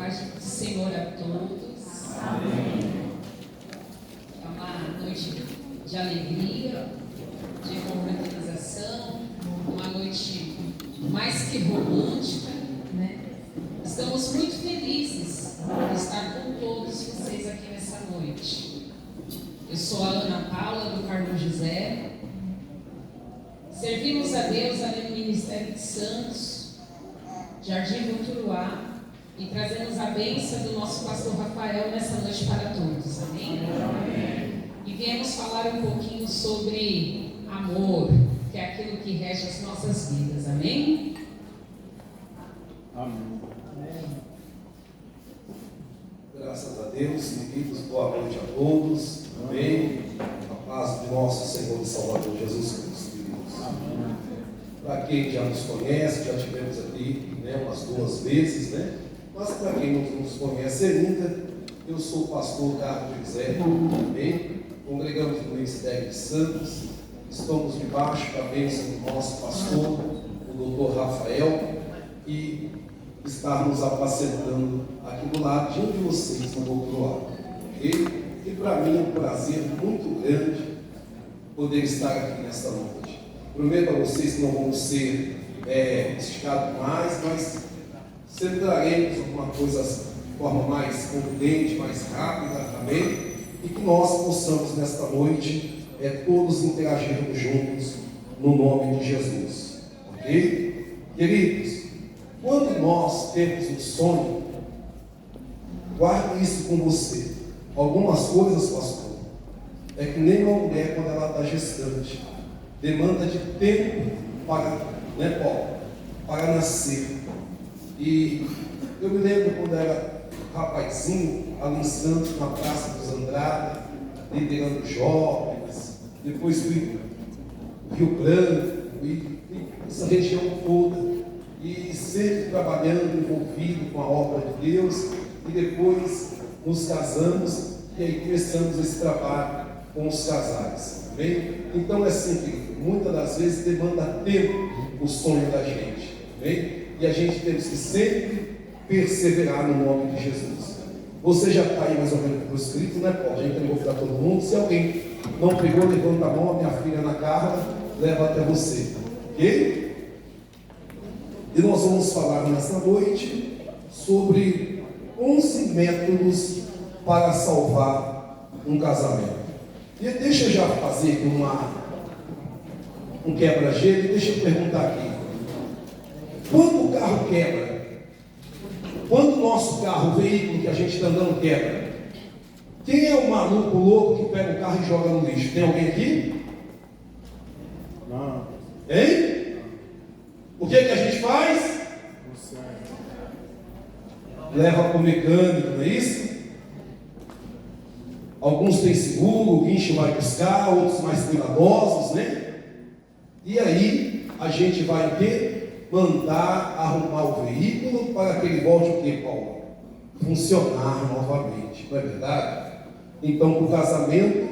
paz do Senhor a todos. Amém. É uma noite de alegria, de confraternização, uma noite mais que romântica, né? Estamos muito felizes de estar com todos vocês aqui nessa noite. Eu sou a Ana Paula, do Carmo José. Servimos a Deus ali no Ministério de Santos, Jardim Voturuá, e trazemos a bênção do nosso pastor Rafael nessa noite para todos. Amém? Amém. E viemos falar um pouquinho sobre amor, que é aquilo que rege as nossas vidas. Amém? Amém. Graças a Deus, queridos, boa noite a todos. Amém. A paz de nosso Senhor e Salvador Jesus Cristo, queridos. Amém. Para quem já nos conhece, já tivemos aqui umas 2 vezes, né? Mas para quem não nos conhece ainda, eu sou o pastor Carlos José. Amém. Congregamos no Ministério de Santos. Estamos debaixo da bênção do nosso pastor, o doutor Rafael, e está nos apacentando aqui do lado de vocês, no outro lado. Okay? E para mim é um prazer muito grande poder estar aqui nesta noite. Prometo a vocês que não vamos ser esticados mais, mas sempre traremos alguma coisa de forma mais concludente, mais rápida, amém? E que nós possamos nesta noite todos interagirmos juntos no nome de Jesus. Ok? Queridos, quando nós temos um sonho, guarde isso com você. Algumas coisas, pastor, é que nem uma mulher quando ela está gestante, demanda de tempo para, para nascer. E eu me lembro quando era rapazinho, ali em Santos, na Praça dos Andrade, liderando jovens, depois fui no Rio Branco, e essa região toda, e sempre trabalhando, envolvido com a obra de Deus, e depois nos casamos, e aí começamos esse trabalho com os casais, amém? Então é assim que muitas das vezes demanda tempo o sonho da gente, amém? E a gente temos que sempre perseverar no nome de Jesus. Você já está aí mais ou menos por escrito, né? Pode, a gente entregou para todo mundo. Se alguém não pegou, levanta a mão, a minha filha Ana Carla leva até você, ok? E nós vamos falar nesta noite sobre 11 métodos para salvar um casamento. E deixa eu já fazer um quebra-gelo, e deixa eu perguntar aqui. Quando o carro quebra, quando o nosso carro, o veículo que a gente está andando quebra, quem é o maluco louco que pega o carro e joga no lixo? Tem alguém aqui? Não. Hein? O que a gente faz? Leva para o mecânico, não é isso? Alguns têm seguro, o guincho vai buscar, outros mais cuidadosos, né? E aí a gente vai o quê? Mandar arrumar o veículo para que ele volte o quê, Paulo? Funcionar novamente, não é verdade? Então, para o casamento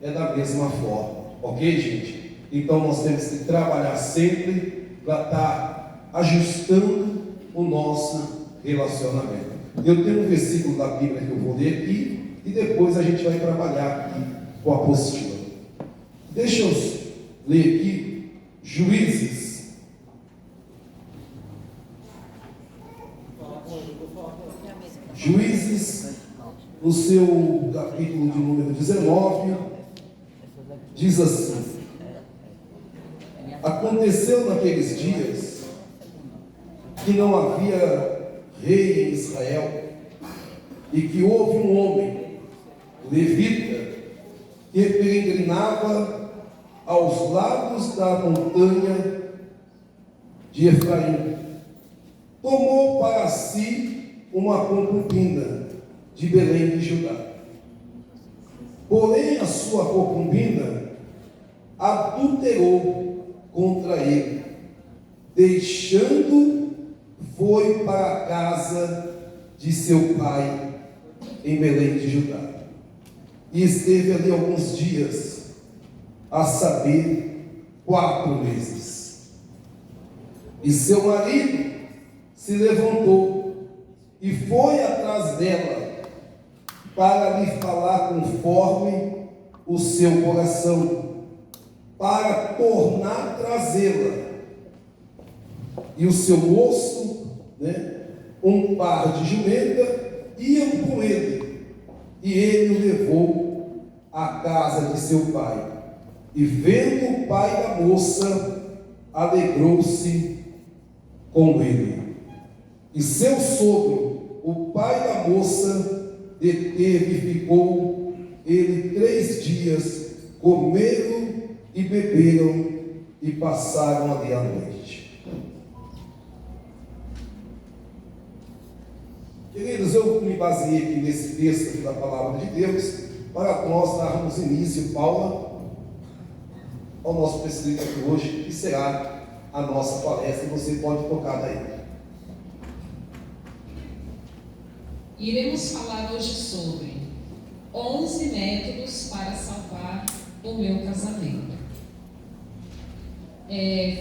é da mesma forma, ok, gente? Então, nós temos que trabalhar sempre para estar ajustando o nosso relacionamento. Eu tenho um versículo da Bíblia que eu vou ler aqui e depois a gente vai trabalhar aqui com a apostila. Deixa eu ler aqui Juízes. Juízes, no seu capítulo de número 19, diz assim: aconteceu naqueles dias que não havia rei em Israel, e que houve um homem, levita, que peregrinava aos lados da montanha de Efraim. Tomou para si uma concubina de Belém de Judá. Porém, a sua concubina adulterou contra ele, deixando, foi para a casa de seu pai em Belém de Judá. E esteve ali alguns dias, a saber, 4 meses. E seu marido se levantou e foi atrás dela para lhe falar conforme o seu coração, para tornar a trazê-la. E o seu moço, um par de jumenta, iam com ele, e ele o levou à casa de seu pai. E vendo o pai da moça, alegrou-se com ele. E seu sogro, o pai da moça, deteve e ficou ele 3 dias, comeram e beberam e passaram ali a noite. Queridos, eu me baseei aqui nesse texto aqui da palavra de Deus para nós darmos início, Paula, ao nosso prescrito aqui hoje, que será a nossa palestra. Você pode tocar daí. Iremos falar hoje sobre 11 métodos para salvar o meu casamento.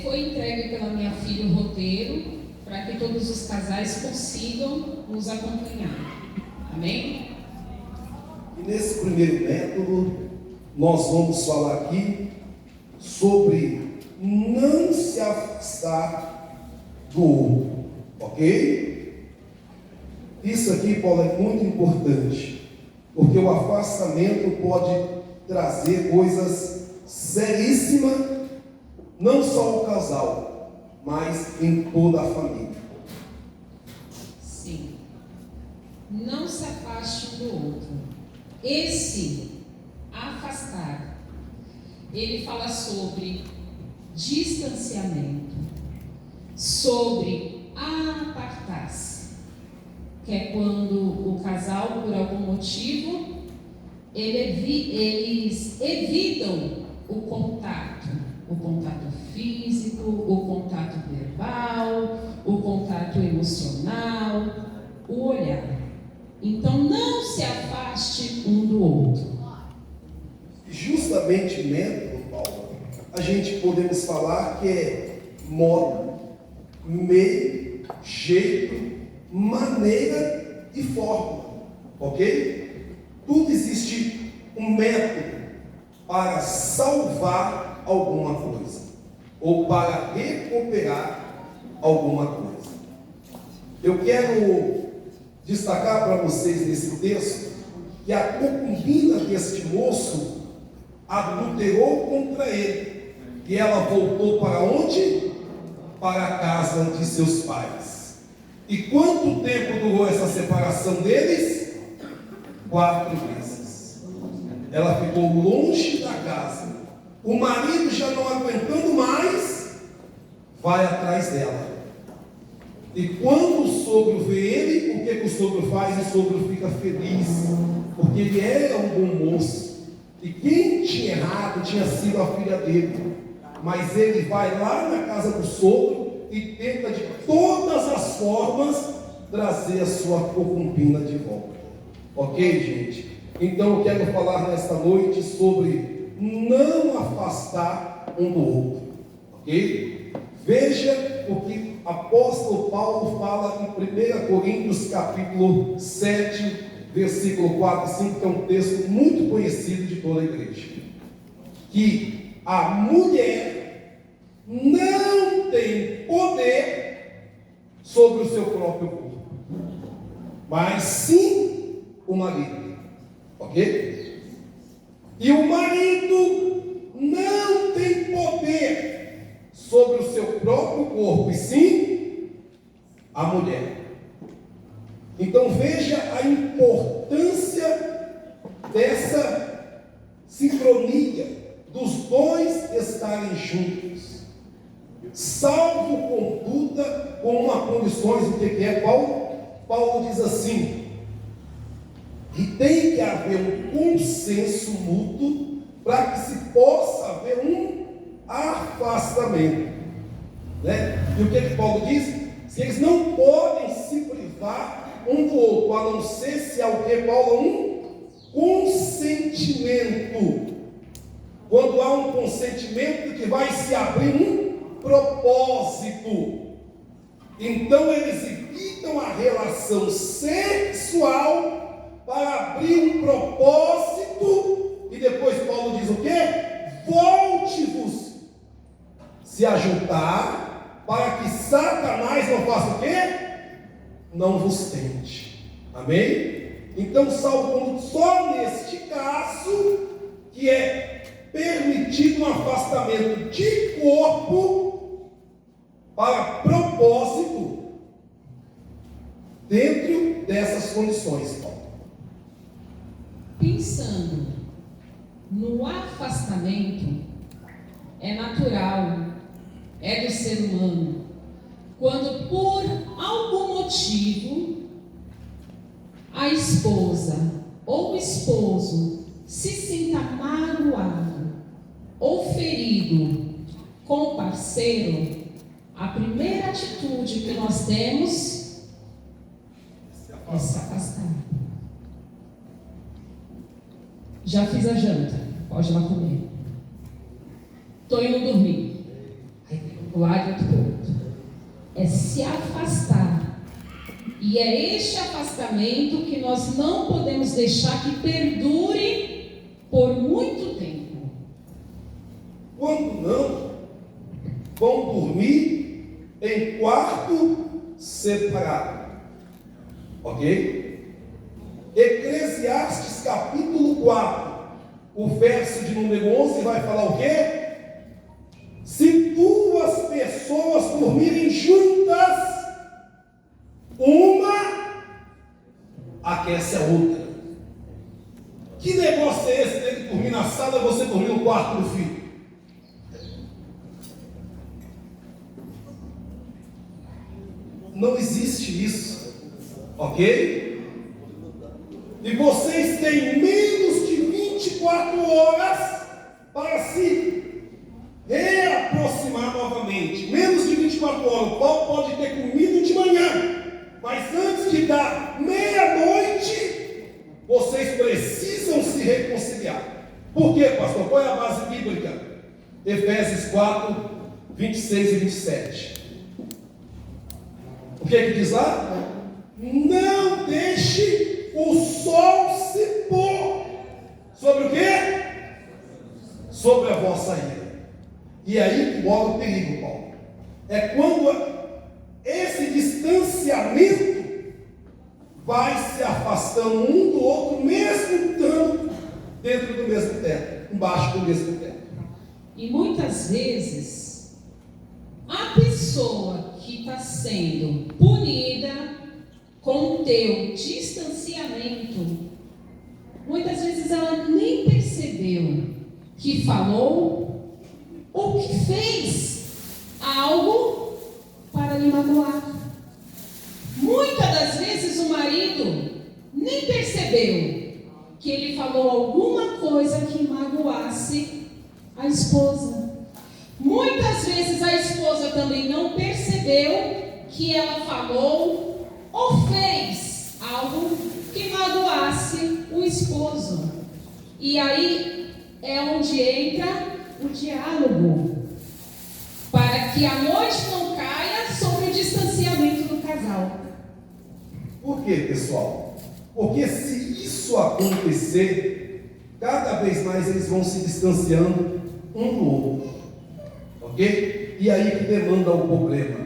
Foi entregue pela minha filha o roteiro para que todos os casais consigam nos acompanhar. Amém? E nesse primeiro método, nós vamos falar aqui sobre não se afastar do outro, ok? Isso aqui, Paulo, é muito importante, porque o afastamento pode trazer coisas seríssimas, não só ao casal, mas em toda a família. Sim. Não se afaste do outro. Esse afastar, ele fala sobre distanciamento, sobre apartar-se, que é quando o casal, por algum motivo, eles evitam o contato físico, o contato verbal, o contato emocional, o olhar. Então, não se afaste um do outro. Justamente método, Paulo, a gente podemos falar que é modo, meio, jeito, maneira e forma, ok? Tudo existe um método para salvar alguma coisa, ou para recuperar alguma coisa. Eu quero destacar para vocês nesse texto que a concubina deste moço adulterou contra ele, e ela voltou para onde? Para a casa de seus pais. E quanto tempo durou essa separação deles? 4 meses. Ela ficou longe da casa. O marido, já não aguentando mais, vai atrás dela. E quando o sogro vê ele, o que o sogro faz? O sogro fica feliz, porque ele era um bom moço. E quem tinha errado tinha sido a filha dele. Mas ele vai lá na casa do sogro e tenta de todas as formas trazer a sua concubina de volta. Ok, gente? Então eu quero falar nesta noite sobre não afastar um do outro. Ok? Veja o que o apóstolo Paulo fala em 1 Coríntios capítulo 7, versículo 4 e 5, que é um texto muito conhecido de toda a igreja. Que a mulher não tem poder sobre o seu próprio corpo, mas sim o marido. Ok? E o marido não tem poder sobre o seu próprio corpo, e sim a mulher. Então veja a importância dessa sincronia, dos dois estarem juntos, salvo contudo com uma condições. O que é, Paulo? Paulo diz assim: e tem que haver um consenso mútuo para que se possa haver um afastamento, né? E o que Paulo diz? Que eles não podem se privar um do outro, a não ser se há o que, Paulo? Um consentimento. Quando há um consentimento, que vai se abrir um propósito. Então eles evitam a relação sexual para abrir um propósito, e depois Paulo diz o quê? Volte-vos se ajuntar, para que Satanás não faça o quê? Não vos tente. Amém? Então, salvo só neste caso, que é permitido um afastamento de corpo para propósito, dentro dessas condições, Paulo. Pensando no afastamento, é natural, é do ser humano, quando por algum motivo a esposa ou o esposo se sinta magoado ou ferido com o parceiro, a primeira atitude que nós temos é se afastar. Já fiz a janta, pode ir lá comer. Estou indo dormir. Aí tem um lado e outro pro outro. É se afastar. E é este afastamento que nós não podemos deixar que perdure por muito tempo. Quando não, vão dormir em quarto separado. Ok? Eclesiastes capítulo 4, o verso de número 11 vai falar o quê? Se duas pessoas dormirem juntas, uma aquece a outra. Que negócio é esse? Tem que dormir na sala e você dormir no quarto do filho? Não existe isso, ok? E vocês têm menos de 24 horas para se reaproximar novamente. Menos de 24 horas. O pau pode ter comido de manhã, mas antes de dar meia-noite, vocês precisam se reconciliar. Por quê, pastor? Qual é a base bíblica? Efésios 4, 26 e 27. O que é que diz lá? Não deixe o sol se pôr sobre o quê? Sobre a vossa ira. E aí que mora o perigo, Paulo. É quando esse distanciamento vai se afastando um do outro, mesmo estando dentro do mesmo teto, embaixo do mesmo teto. E muitas vezes, a pessoa que está sendo punida com o teu distanciamento, muitas vezes ela nem percebeu que falou ou que fez algo para lhe magoar. Muitas das vezes o marido nem percebeu que ele falou alguma coisa que magoasse a esposa. Muitas vezes a esposa também não percebeu que ela falou ou fez algo que magoasse o esposo. E aí é onde entra o diálogo, para que a noite não caia sobre o distanciamento do casal. Por quê, pessoal? Porque se isso acontecer, cada vez mais eles vão se distanciando um do outro. Ok? E aí que demanda o problema.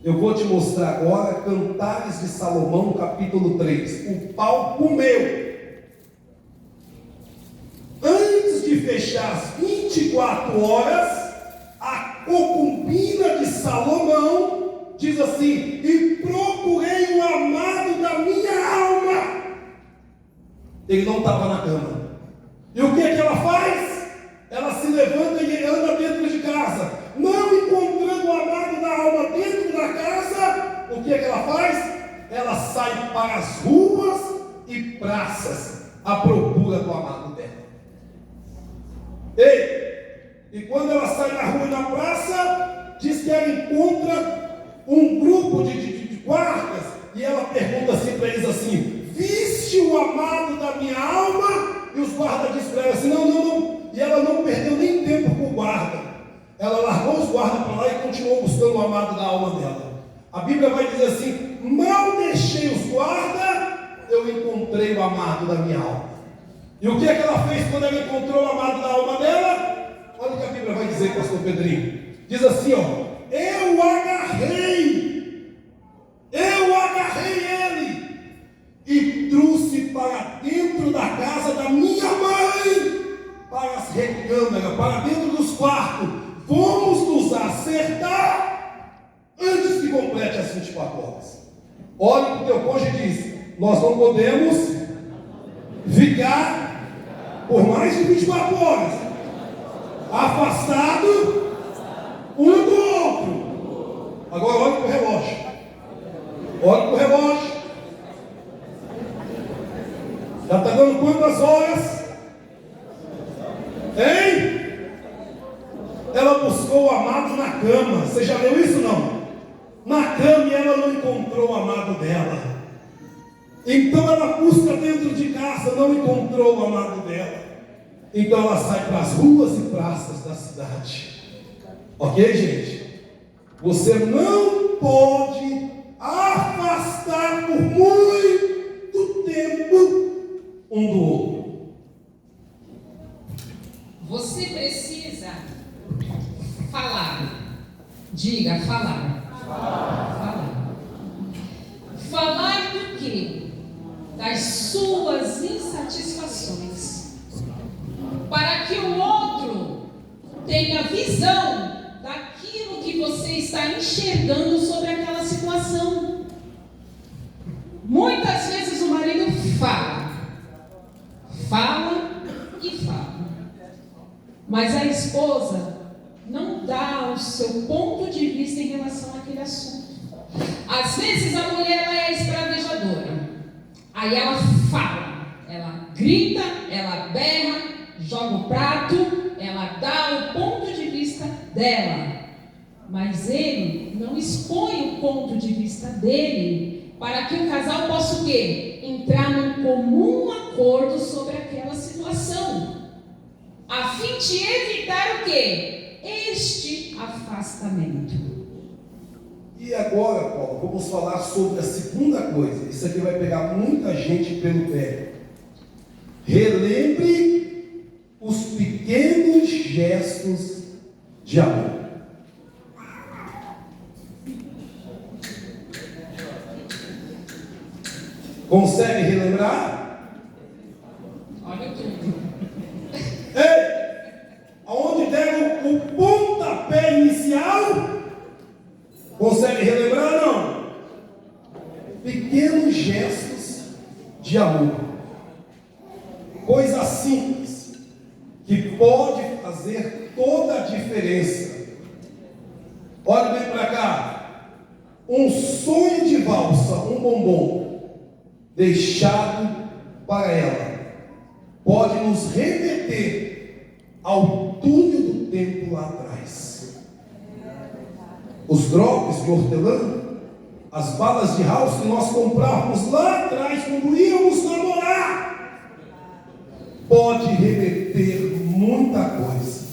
Eu vou te mostrar agora Cantares de Salomão, capítulo 3. O pau comeu. Antes de fechar as 24 horas, a concubina de Salomão diz assim: e procurei o amado da minha alma. Ele não estava na cama. E o que é que ela faz? Ela se levanta e anda dentro de casa. Não encontrando o amado da alma dentro da casa, o que é que ela faz? Ela sai para as ruas e praças à procura do amado dela. Ei! E quando ela sai na rua e na praça, diz que ela encontra um grupo de guardas, e ela pergunta assim para eles assim: viste o amado da minha alma? E os guardas dizem para ela assim: não. E ela não perdeu nem tempo com o guarda. Ela largou os guardas para lá e continuou buscando o amado da alma dela. A Bíblia vai dizer assim: encontrei o amado da minha alma. E o que é que ela fez quando ela encontrou o amado da alma dela? Olha o que a Bíblia vai dizer, pastor Pedrinho. Diz assim, ó: eu agarrei ele e trouxe para dentro da casa da minha mãe, para as recâmaras, para dentro dos quartos. Vamos nos acertar antes que complete as 24 horas. Olhe para o teu cônjuge e diz: nós não podemos ficar por mais de 24 horas afastado um do outro. Agora olhe para o relógio. Olhe para o relógio. Já está dando quantas horas? Hein? Ela buscou o amado na cama. Você já leu isso, não? Na cama, e ela não encontrou o amado dela. Então ela busca dentro de casa, não encontrou o amado dela. Então ela sai para as ruas e praças da cidade. Ok, gente? Você não pode afastar por muito tempo um do outro. Você precisa falar. Diga, falar. Falar do quê? Das suas insatisfações, para que o outro tenha visão daquilo que você está enxergando sobre aquela situação. Muitas vezes o marido fala e fala, mas a esposa não dá o seu ponto de vista em relação àquele assunto. Às vezes a mulher ela é esbravejadora, aí ela fala, ela grita, ela berra, joga o prato, ela dá o ponto de vista dela, mas ele não expõe o ponto de vista dele, para que o casal possa o quê? Entrar num comum acordo sobre aquela situação, a fim de evitar o quê? Este afastamento. E agora, Paulo, vamos falar sobre a segunda coisa. Isso aqui vai pegar muita gente pelo pé. Relembre os pequenos gestos de amor. Consegue relembrar? Olha tudo. Ei! Aonde deram o pontapé inicial? Consegue relembrar, não? Pequenos gestos de amor. Coisa simples, que pode fazer toda a diferença. Olha bem para cá. Um sonho de valsa, um bombom, deixado para ela, pode nos remeter ao túnel do tempo lá atrás. Os drops de hortelã, as balas de house que nós comprávamos lá atrás quando íamos namorar, pode remeter muita coisa.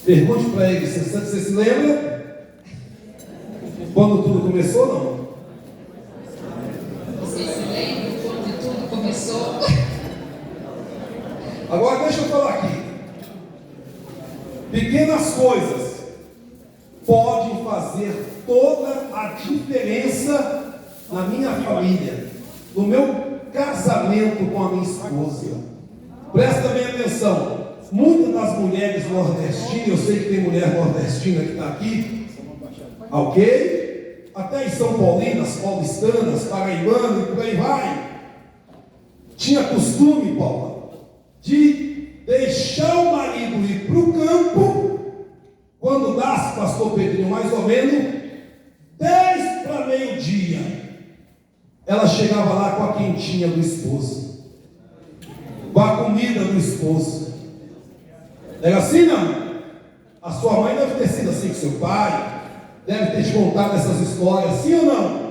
Pergunte para ele, você se lembra? Quando tudo começou, não? Você se lembra quando tudo começou? Agora deixa eu falar aqui. Pequenas coisas podem fazer toda a diferença na minha família, no meu casamento com a minha esposa. Presta bem atenção. Muitas das mulheres nordestinas, eu sei que tem mulher nordestina que está aqui, ok? Até em São Paulinas, paulistanas, paraibanas e por aí vai. Tinha costume, Paula, de deixar o marido ir para o campo, quando dá, pastor Pedrinho, mais ou menos 10 para meio-dia, ela chegava lá com a quentinha do esposo, com a comida do esposo. Era assim, não? A sua mãe deve ter sido assim com seu pai, deve ter te contado essas histórias, sim ou não?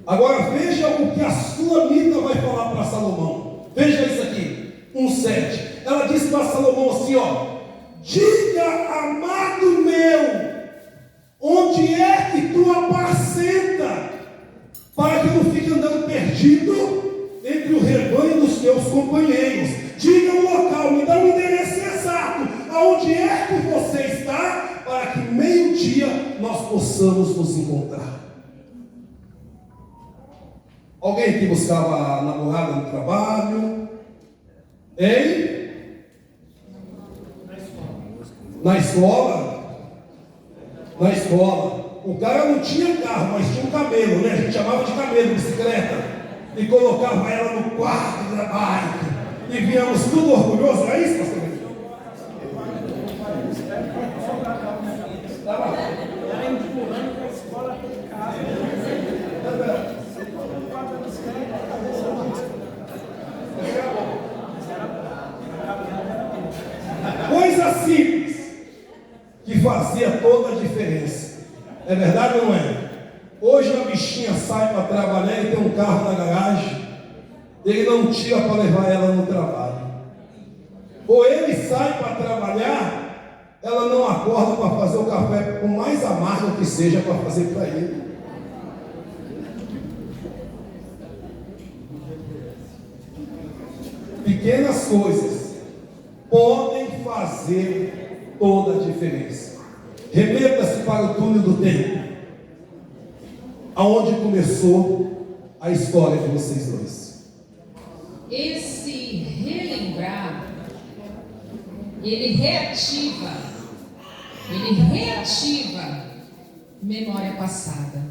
Agora veja o que a Sulamita vai falar para Salomão. Veja isso aqui, 1:7. Ela disse para Salomão assim, ó: diga, amado meu, onde é que tu apacenta, para que eu não fique andando perdido aonde é que você está, para que meio-dia nós possamos nos encontrar. Alguém aqui buscava a namorada no trabalho? Hein? Na escola? Na escola. O cara não tinha carro, mas tinha um camelo, né? A gente chamava de camelo, bicicleta. E colocava ela no quarto de trabalho. E víamos tudo orgulhoso, não é isso, pastor? Ela empurrando para a escola até em casa. Coisa simples que fazia toda a diferença. É verdade ou não é? Hoje a bichinha sai para trabalhar e tem um carro na garagem. Ele não tira para levar ela no trabalho. Ou ele sai para trabalhar, ela não acorda para fazer o café, por mais amargo que seja, para fazer para ele. Pequenas coisas podem fazer toda a diferença. Remeta-se para o túnel do tempo, aonde começou a história de vocês dois. Esse relembrar, ele reativa memória passada.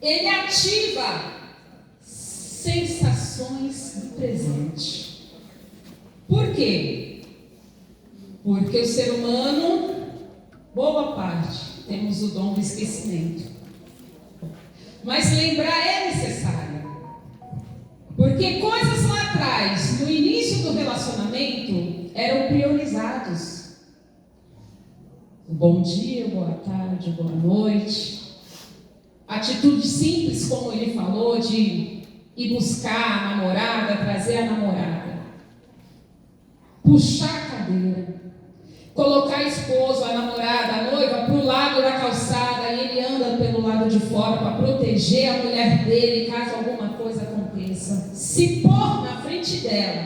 Ele ativa sensações do presente. Por quê? Porque o ser humano, boa parte, temos o dom do esquecimento. Mas lembrar é necessário. Porque coisas lá atrás, no início do relacionamento, eram priorizados. Bom dia, boa tarde, boa noite. Atitude simples, como ele falou, de ir buscar a namorada, trazer a namorada. Puxar a cadeira. Colocar a esposa, a namorada, a noiva para o lado da calçada e ele anda pelo lado de fora para proteger a mulher dele caso alguma coisa aconteça. Se pôr na frente dela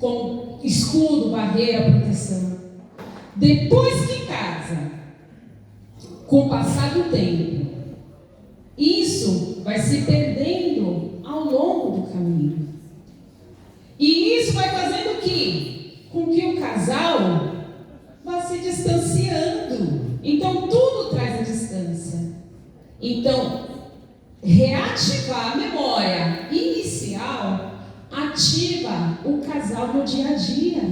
com escudo, barreira, proteção. Depois que casa, com o passar do tempo, isso vai se perdendo ao longo do caminho. E isso vai fazendo com que o casal vá se distanciando. Então tudo traz a distância. Então, reativar a memória inicial ativa o casal no dia a dia.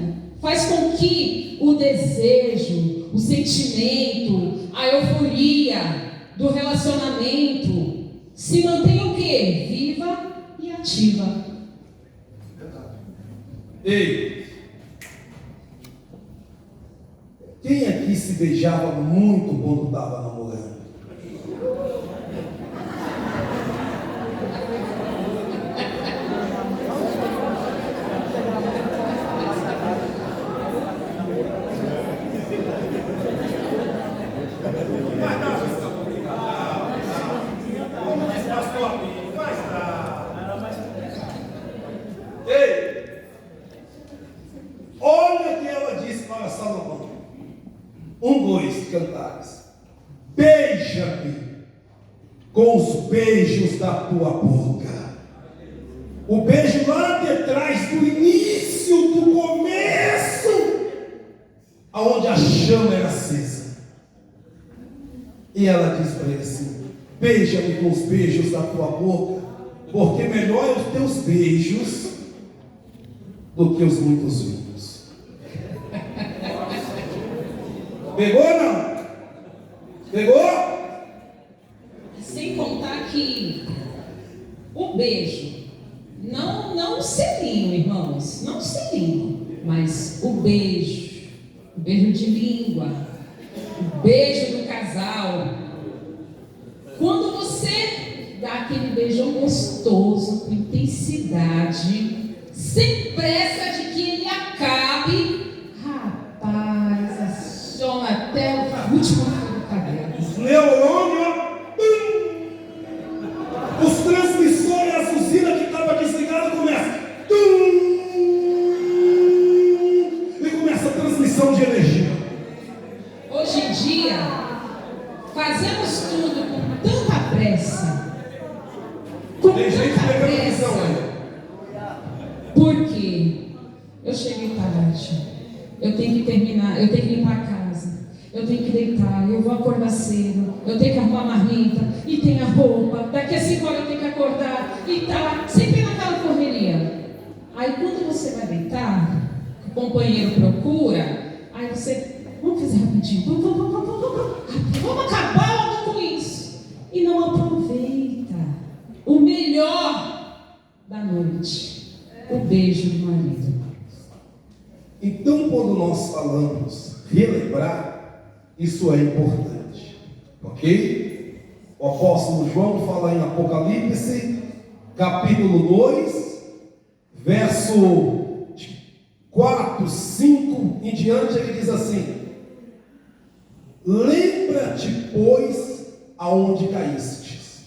Faz com que o desejo, o sentimento, a euforia do relacionamento se mantenha o quê? Viva e ativa. Ei! Quem aqui se beijava muito quando estava namorando? Ei! Olha o que ela disse para Salomão. 1, 2, Cantares. Beija-me com os beijos da tua boca. O beijo lá de trás, do início, do começo, aonde a chama era acesa. E ela diz para ele assim: beija-me com os beijos da tua boca, porque melhor é os teus beijos do que os muitos vinhos. Pegou ou não? Pegou? Sem contar que o beijo, não o selinho, irmãos, não o selinho, mas o beijo de língua, o beijo do casal. Quando você dá aquele beijão gostoso, com intensidade, sem pressa de que ele acabe, rapaz, aciona até o último fio do cabelo. Os neurônios, os transmissores, a usina que estava desligada começa. E começa a transmissão de com Tem gente tanta pegando visão pressa. aí. Por quê? Eu cheguei tarde. Eu tenho que terminar, eu tenho que limpar a casa. Eu tenho que deitar, eu vou acordar cedo. Eu tenho que arrumar a marmita. E tem a roupa. Daqui a 5 horas eu tenho que acordar. E tá sempre naquela correria. Aí quando você vai deitar, o companheiro procura. Aí você, vamos fazer rapidinho. Vamos acabar logo com isso. E não aproveita o melhor da noite. O beijo do marido. Então, quando nós falamos relembrar, isso é importante, ok? O apóstolo João fala em Apocalipse, capítulo 2, verso 4, 5 em diante, ele diz assim: lembra-te, pois, aonde caístes,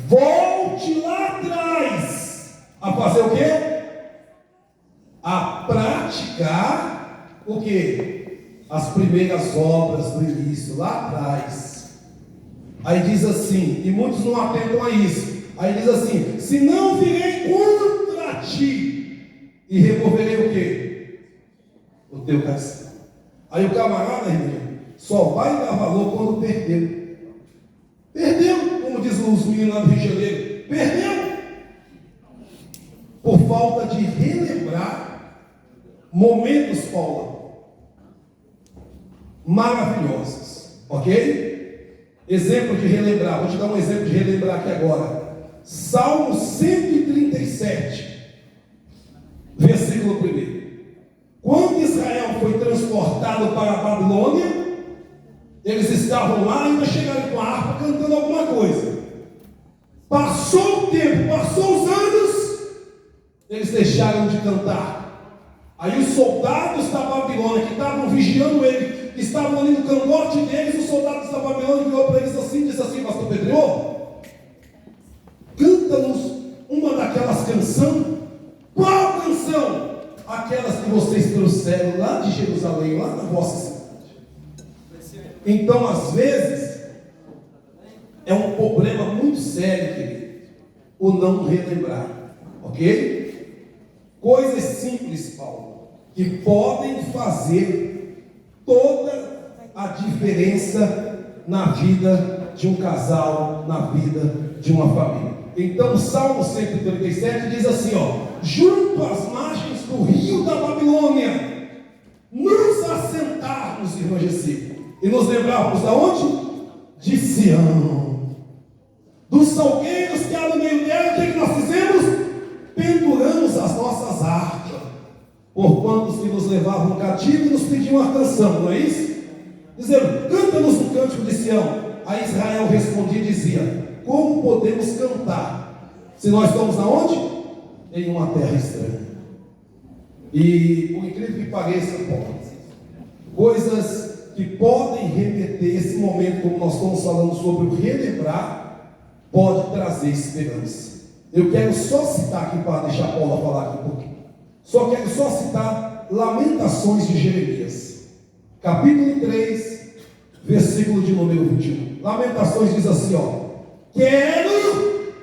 volte lá atrás, a fazer o quê? A praticar o que? As primeiras obras do início, lá atrás. Aí diz assim, e muitos não atentam a isso. Aí diz assim: se não virei contra ti e removerei o que? O teu castigo. Aí o camarada, irmão, só vai dar valor quando perdeu. Perdeu, como diz os meninos lá do Rio de Janeiro, perdeu. Por falta de relembrar momentos, Paula, maravilhosos, ok? Exemplo de relembrar, vou te dar um exemplo de relembrar aqui agora. Salmo 137, versículo 1. Quando Israel foi transportado para a Babilônia, eles estavam lá e ainda chegaram com a harpa cantando alguma coisa. Passou o tempo, passou os anos, eles deixaram de cantar. Aí os soldados da Babilônia que estavam vigiando ele, que estavam ali no cangote deles, os soldados da Babilônia virou para eles assim, disse assim: pastor Pedro, canta-nos uma daquelas canções. Qual canção? Aquelas que vocês trouxeram lá de Jerusalém, lá na vossa cidade. Então, às vezes, é um problema muito sério, querido, o não relembrar, ok? Coisas simples, Paulo, que podem fazer toda a diferença na vida de um casal, na vida de uma família. Então, o Salmo 137 diz assim, junto às margens do rio da Babilônia, nos assentarmos, irmã Gessi, e nos lembrarmos de onde? De Sião, dos salgueiros que há no meio dela. O que nós fizemos? Penduramos as nossas harpas, porquanto os que nos levavam cativo nos pediam a canção, não é isso? Dizendo, canta-nos um cântico de Sião. Aí Israel respondia e dizia, como podemos cantar se nós estamos aonde? Em uma terra estranha. E por incrível que pareça, coisas que podem remeter esse momento, como nós estamos falando sobre o relembrar, pode trazer esperança. Eu quero só citar aqui, para deixar a Paula falar aqui um pouquinho. Quero só citar Lamentações de Jeremias, capítulo 3, versículo de número 21. Lamentações diz assim, quero,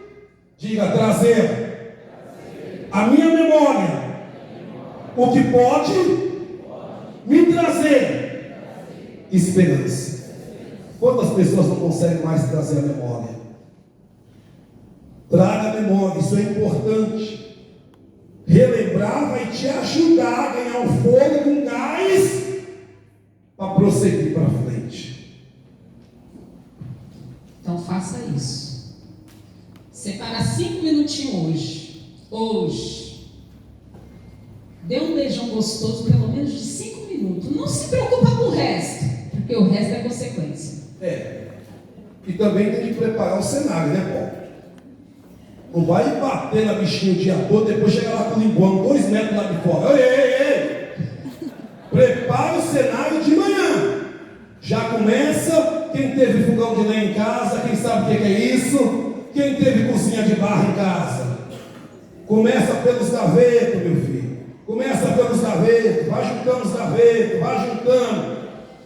diga, trazer a minha memória o que pode me trazer esperança. Quantas pessoas não conseguem mais trazer a memória? Traga a memória, isso é importante. Relembrar vai te ajudar a ganhar um fôlego, um gás para prosseguir para frente. Então faça isso. Separa 5 minutinhos hoje. Dê um beijão gostoso, pelo menos de 5 minutos. Não se preocupa com o resto, porque o resto é consequência. E também tem que preparar o cenário, né, Paulo? Não vai bater na bichinha o dia todo, depois chega lá com o linguão 2 metros lá de fora. Ei! Prepara o cenário de manhã. Já começa, quem teve fogão de lenha em casa, quem sabe o que é isso? Quem teve cozinha de barro em casa? Começa pelos gavetos, meu filho. Começa pelos gavetos, vai juntando os gavetos, vai juntando.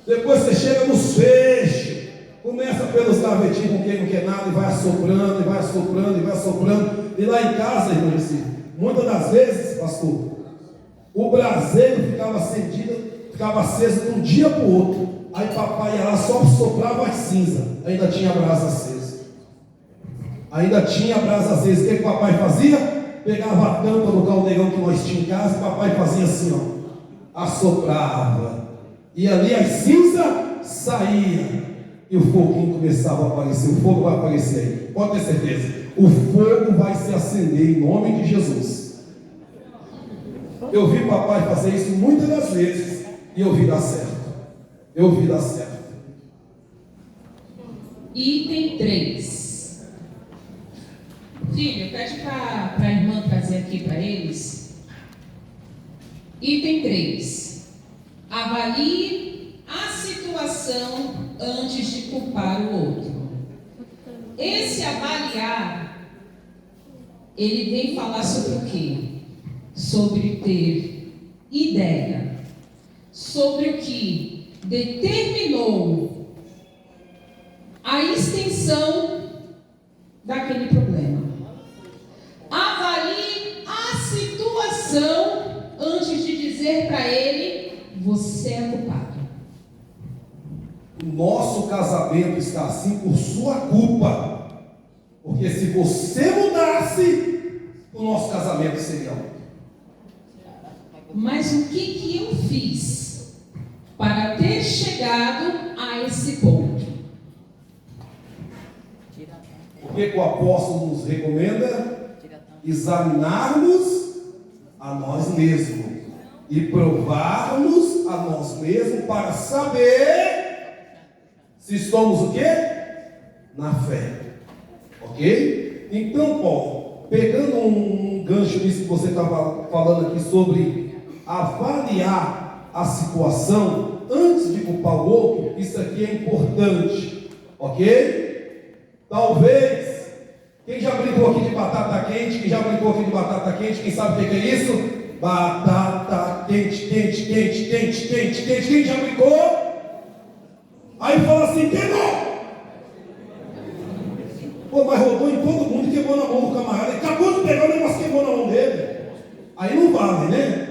Depois você chega nos fechos. Começa pelos gavetinhos com quem não quer nada e vai assoprando, e vai assoprando, e vai assoprando. E lá em casa, irmão, muitas das vezes, pastor, o braseiro ficava acendido, ficava aceso de um dia para o outro. Aí papai ia lá, só soprava as cinzas. Ainda tinha brasa acesa. Ainda tinha brasa acesa. O que papai fazia? Pegava a tampa do caldeirão que nós tínhamos em casa e papai fazia assim, ó. Assoprava. E ali as cinzas saíam. E o foguinho começava a aparecer. O fogo vai aparecer aí. Pode ter certeza. O fogo vai se acender em nome de Jesus. Eu vi papai fazer isso muitas das vezes. E eu vi dar certo. Eu vi dar certo. Item 3. Filho, pede para a irmã trazer aqui para eles. Item 3. Avalie a situação antes de culpar o outro. Esse avaliar, ele vem falar sobre o quê? Sobre ter ideia. Sobre o que determinou a extensão daquele problema. Avalie a situação antes de dizer para ele: você é culpado. O nosso casamento está assim por sua culpa. Porque se você mudasse, o nosso casamento seria outro. Mas o que eu fiz para ter chegado a esse ponto? O que o apóstolo nos recomenda? Examinarmos a nós mesmos e provarmos a nós mesmos para saber se estamos o quê? Na fé. Ok? Então, Paulo, pegando um gancho nisso que você estava falando aqui sobre avaliar a situação antes de culpar o outro, isso aqui é importante. Ok? Talvez, quem já brincou aqui de batata quente, quem sabe o que é isso? Batata quente, quem já brincou? Aí fala assim, queimou! Pô, mas rodou em todo mundo e queimou na mão do camarada. Acabou de pegar o negócio, queimou na mão dele. Aí não vale, né?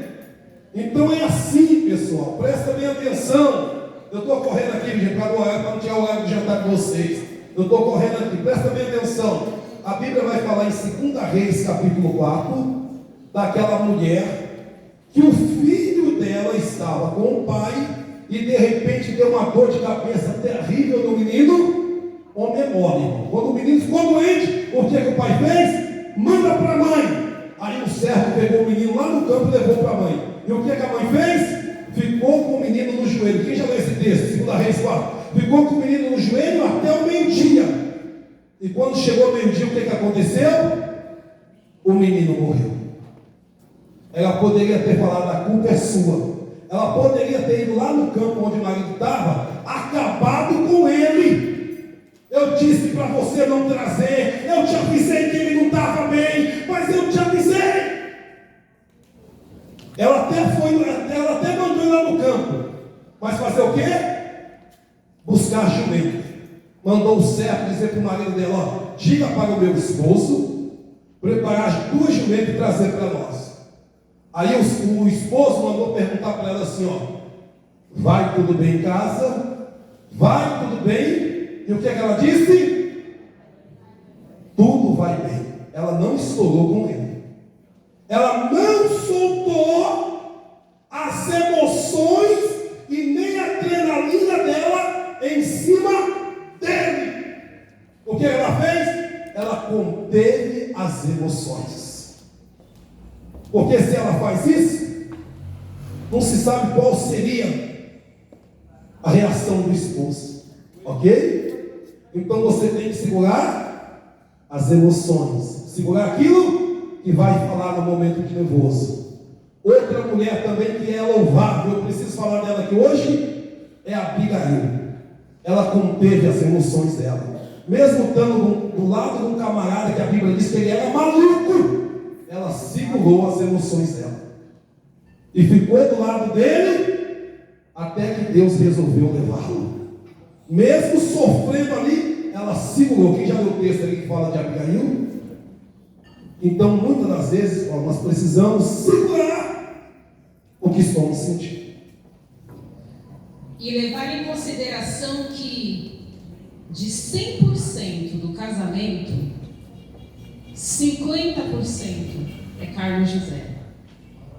Então é assim, pessoal. Presta bem atenção. Eu estou correndo aqui, gente, para não tirar o horário de jantar com vocês. Eu estou correndo aqui, presta bem atenção. A Bíblia vai falar em 2 Reis, capítulo 4, daquela mulher que o filho dela estava com o pai e de repente deu uma dor de cabeça terrível no menino. Homem mole. Quando o menino ficou doente, o que o pai fez? Manda para a mãe. Aí o servo pegou o menino lá no campo e levou para a mãe. E o que a mãe fez? Ficou com o menino no joelho. Quem já leu esse texto? 2 Reis 4. Ficou com o menino no joelho até o meio-dia. E quando chegou o meio-dia, o que aconteceu? O menino morreu. Ela poderia ter falado: a culpa é sua. Ela poderia ter ido lá no campo onde o marido estava, acabado com ele. Eu disse para você não trazer, eu te avisei que ele não estava bem, mas eu te avisei. Ela até mandou ir lá no campo, mas fazer o quê? Buscar jumento. Mandou o servo dizer para o marido dela: ó, diga para o meu esposo preparar as 2 jumentas e trazer para nós. Aí o esposo mandou perguntar para ela assim: ó, vai tudo bem em casa? Vai tudo bem? E o que é que ela disse? Tudo vai bem. Ela não estourou com ele. Ela não soltou as emoções e nem a adrenalina dela em cima dele. O que ela fez? Ela conteve as emoções. Porque se ela faz isso, não se sabe qual seria a reação do esposo. Ok? Então você tem que segurar as emoções, segurar aquilo que vai falar no momento de nervoso. Outra mulher também que é louvável, eu preciso falar dela aqui hoje, é a Abigail. Ela conteve as emoções dela, mesmo estando do lado de um camarada que a Bíblia diz que ele era maluco, ela segurou as emoções dela e ficou do lado dele até que Deus resolveu levá-lo. mesmo sofrendo ali, ela segurou. Quem já leu o texto aí que fala de Abigail? Então, muitas das vezes, nós precisamos segurar o que estamos sentindo. E levar em consideração que de 100% do casamento, 50% é Carlos José,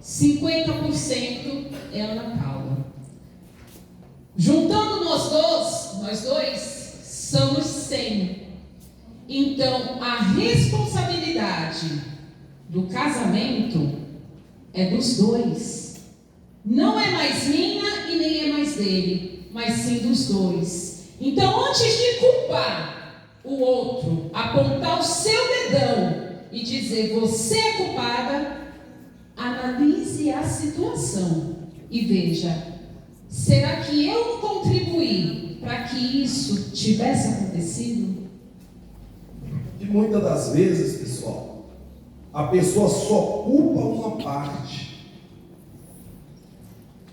50% é Ana Paula. Juntando nós dois, somos 100. Então, a responsabilidade do casamento é dos dois. Não é mais minha e nem é mais dele, mas sim dos dois. Então, antes de culpar o outro, apontar o seu dedão e dizer você é culpada, analise a situação e veja: será que eu não contribuí para que isso tivesse acontecido? E muitas das vezes, pessoal, a pessoa só culpa uma parte.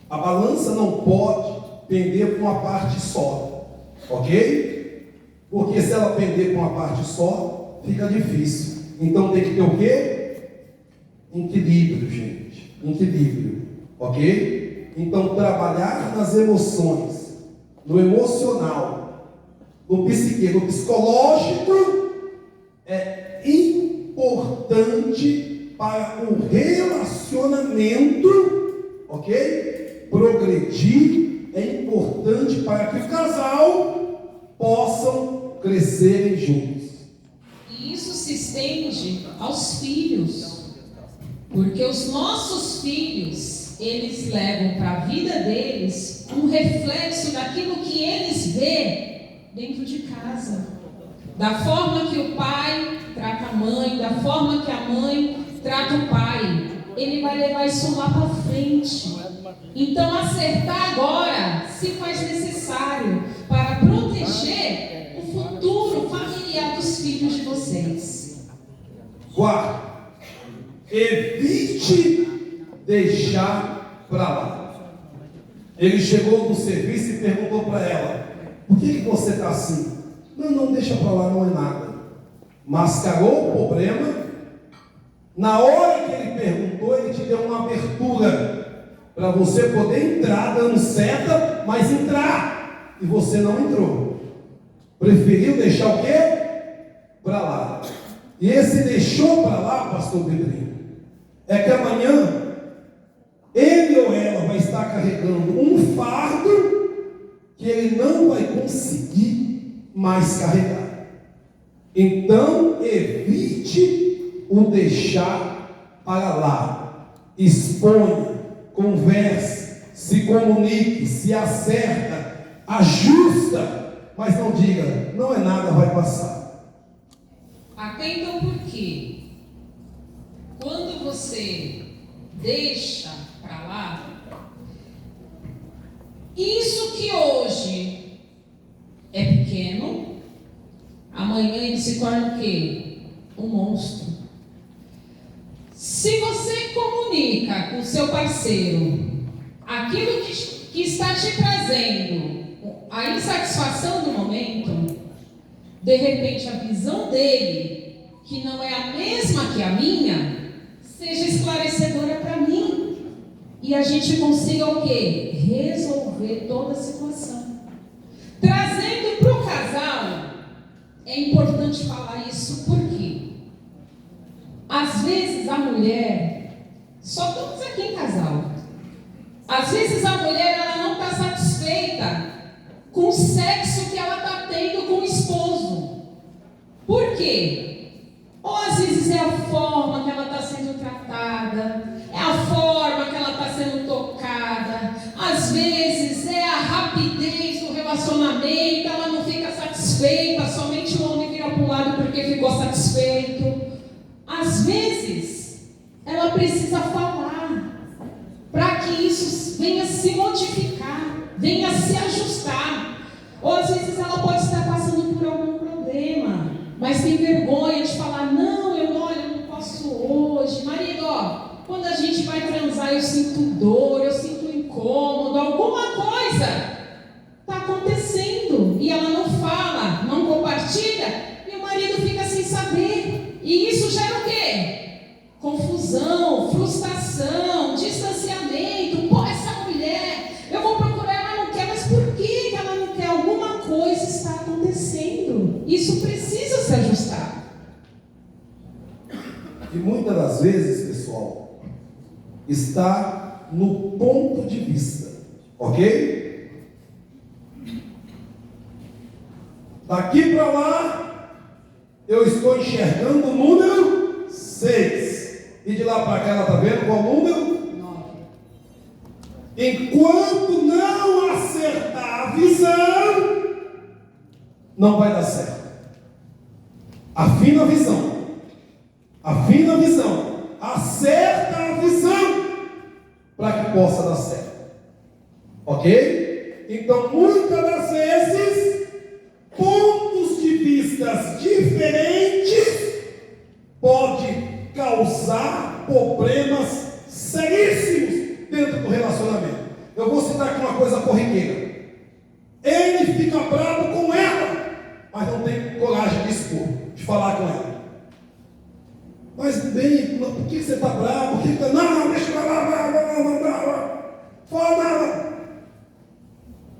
A balança não pode pender para uma parte só, ok? Porque se ela pender para uma parte só, fica difícil. Então tem que ter o quê? Equilíbrio, gente. Equilíbrio, ok? Então trabalhar nas emoções, no emocional, no psique, no psicológico, é importante para o relacionamento, ok? Progredir é importante para que o casal possam crescerem juntos. E isso se estende aos filhos, porque os nossos filhos, eles levam para a vida deles um reflexo daquilo que eles vê dentro de casa, da forma que o pai trata a mãe, da forma que a mãe trata o pai. Ele vai levar isso lá para frente. Então, acertar agora se faz necessário para proteger o futuro familiar dos filhos de vocês. Quarto, evite deixar para lá. Ele chegou no serviço e perguntou para ela: por que você está assim? Não, deixa para lá, não é nada. Mascarou o problema. Na hora que ele perguntou, ele te deu uma abertura para você poder entrar, dando seta, mas entrar. E você não entrou. Preferiu deixar o quê? Para lá. E esse deixou para lá, pastor Pedrinho, é que amanhã ele ou ela vai estar carregando um fardo que ele não vai conseguir mais carregar. Então, evite o deixar para lá. Exponha, converse, se comunique, se acerta, ajusta, mas não diga, não é nada, vai passar. Atendam porque quando você deixa para lá, isso que hoje é pequeno, amanhã ele se torna o quê? Um monstro. Se você comunica com o seu parceiro aquilo que está te trazendo a insatisfação do momento, de repente a visão dele, que não é a mesma que a minha, seja esclarecedora para mim. E a gente consiga o quê? Resolver toda a situação. Trazendo para o casal, é importante falar isso, porque às vezes a mulher, só estamos aqui em casal, às vezes a mulher ela não está satisfeita com o sexo que ela está tendo com o esposo. Por quê? Ou às vezes é a forma que ela está sendo tratada, é a forma que ela está sendo tocada, às vezes é a rapidez do relacionamento, ela não fica satisfeita, somente o homem vira para o lado porque ficou satisfeito. Às vezes ela precisa falar para que isso venha se modificar, venha se ajustar. Ou às vezes ela pode estar passando por algum problema, mas tem vergonha de falar: não, eu não posso hoje. Marido, quando a gente vai transar eu sinto dor, eu sinto incômodo, alguma coisa está acontecendo. E compartilha e o marido fica sem saber. E isso gera o quê? Confusão, frustração, distanciamento. Pô, essa mulher, eu vou procurar, ela não quer, mas por que ela não quer? Alguma coisa está acontecendo. Isso precisa se ajustar. E muitas das vezes, pessoal, está no ponto de vista, ok? Daqui para lá, eu estou enxergando o número 6. E de lá para cá, ela está vendo qual número? 9. Enquanto não acertar a visão, não vai dar certo. Afina a visão. Afina a visão. Acerta a visão para que possa dar certo. Ok? Então, muitas das vezes, pontos de vistas diferentes pode causar problemas seríssimos dentro do relacionamento. Eu vou citar aqui uma coisa corriqueira. Ele fica bravo com ela, mas não tem coragem de expor, de falar com ela. Mas bem, por que você está bravo? Por que tá... Não, deixa eu lá, fala nada.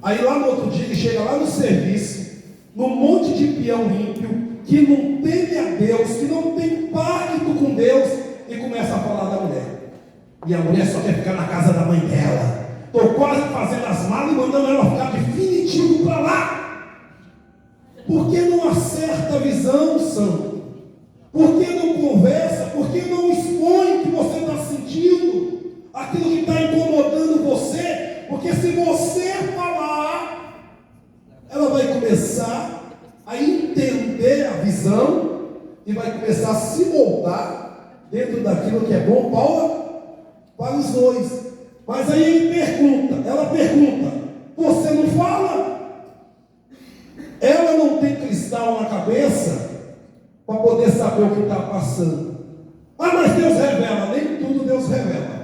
Aí lá no outro dia ele chega lá no serviço, num monte de peão ímpio, que não teme a Deus, que não tem pacto com Deus, e começa a falar da mulher. E a mulher só quer ficar na casa da mãe dela. Estou quase fazendo as malas e mandando ela ficar definitivo para lá. Por que não acerta a visão, santo? Por que não conversa? Por que não expõe o que você está sentindo? Aquilo que está incomodando você? Porque se você falar, ela vai começar a entender a visão e vai começar a se moldar dentro daquilo que é bom para os dois. Mas aí ela pergunta, você não fala? Ela não tem cristal na cabeça para poder saber o que está passando. Ah, mas Deus revela. Nem tudo Deus revela.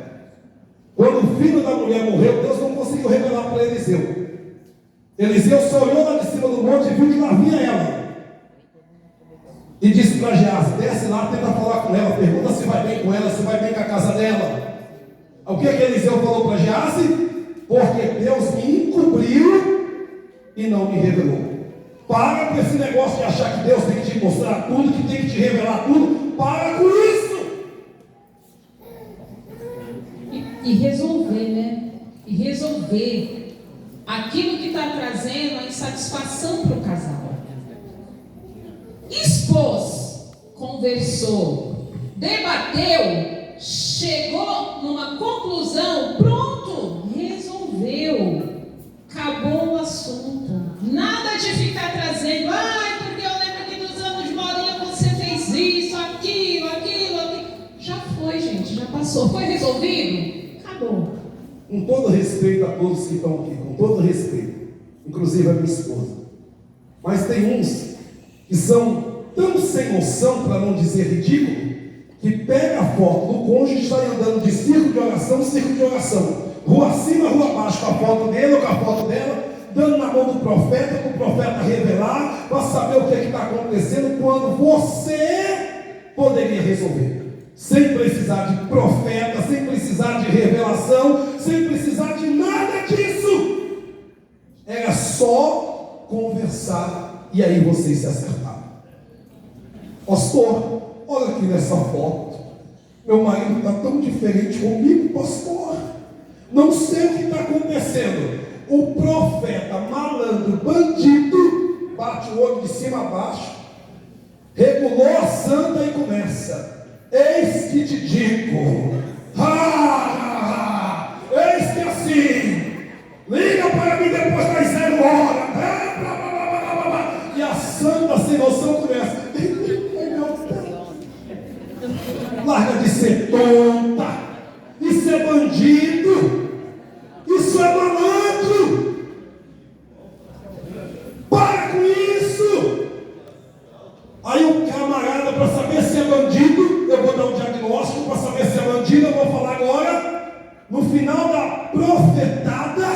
Quando o filho da mulher morreu, Deus não conseguiu revelar para Eliseu. Eliseu só olhou lá de cima do monte e viu que lá vinha ela. E disse para Geazi, desce lá, tenta falar com ela, pergunta se vai bem com ela, se vai bem com a casa dela. O que Eliseu falou para Geazi? Porque Deus me encobriu e não me revelou. Para com esse negócio de achar que Deus tem que te mostrar tudo, que tem que te revelar tudo. Para com isso. E resolver, né? E resolver aquilo que está trazendo a insatisfação para o casal. Expôs, conversou, debateu, chegou numa conclusão, pronto, resolveu. Acabou o assunto. Nada de ficar trazendo, porque eu lembro que nos anos de bolinha você fez isso, aquilo. Já foi, gente, já passou. Foi resolvido? Acabou. Com todo respeito a todos que estão aqui, com todo respeito, inclusive a minha esposa. Mas tem uns que são tão sem noção, para não dizer ridículo, que pega a foto do cônjuge e está andando de círculo de oração, rua acima, rua abaixo, com a foto dele ou com a foto dela, dando na mão do profeta, para o profeta revelar, para saber o que está acontecendo, quando você poderia resolver. Sem precisar de profeta, sem precisar de revelação, sem precisar de nada disso. Era só conversar e aí vocês se acertaram. Pastor, olha aqui nessa foto. Meu marido está tão diferente comigo, pastor. Não sei o que está acontecendo. O profeta, malandro, bandido, bate o olho de cima a baixo, regulou a santa e começa. Eis que te digo, eis que assim, liga para mim depois das 0 horas, e a santa sem noção começa, larga de ser tonta, isso é bandido, isso é malandro, para com isso. Aí o camarada, para saber se é bandido, eu vou dar um diagnóstico, para saber se é bandido, eu vou falar agora, no final da profetada,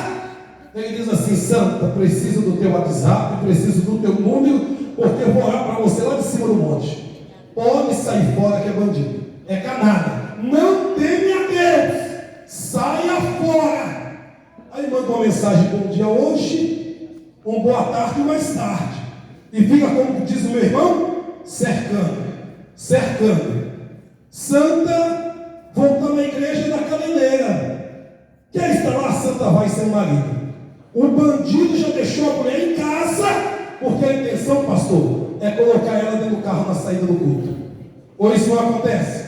ele diz assim, santa, preciso do teu WhatsApp, preciso do teu número, porque eu vou orar para você lá de cima do monte. Pode sair fora que é bandido, é canalha. Não teme a Deus, saia fora. Aí manda uma mensagem: bom dia hoje, um boa tarde mais tarde. E fica, como diz o meu irmão, cercando. Santa, voltando à igreja da Caneleira. Quer estar lá, Santa vai sem marido. O bandido já deixou a mulher em casa, porque a intenção, pastor, é colocar ela dentro do carro na saída do culto. Ou isso não acontece?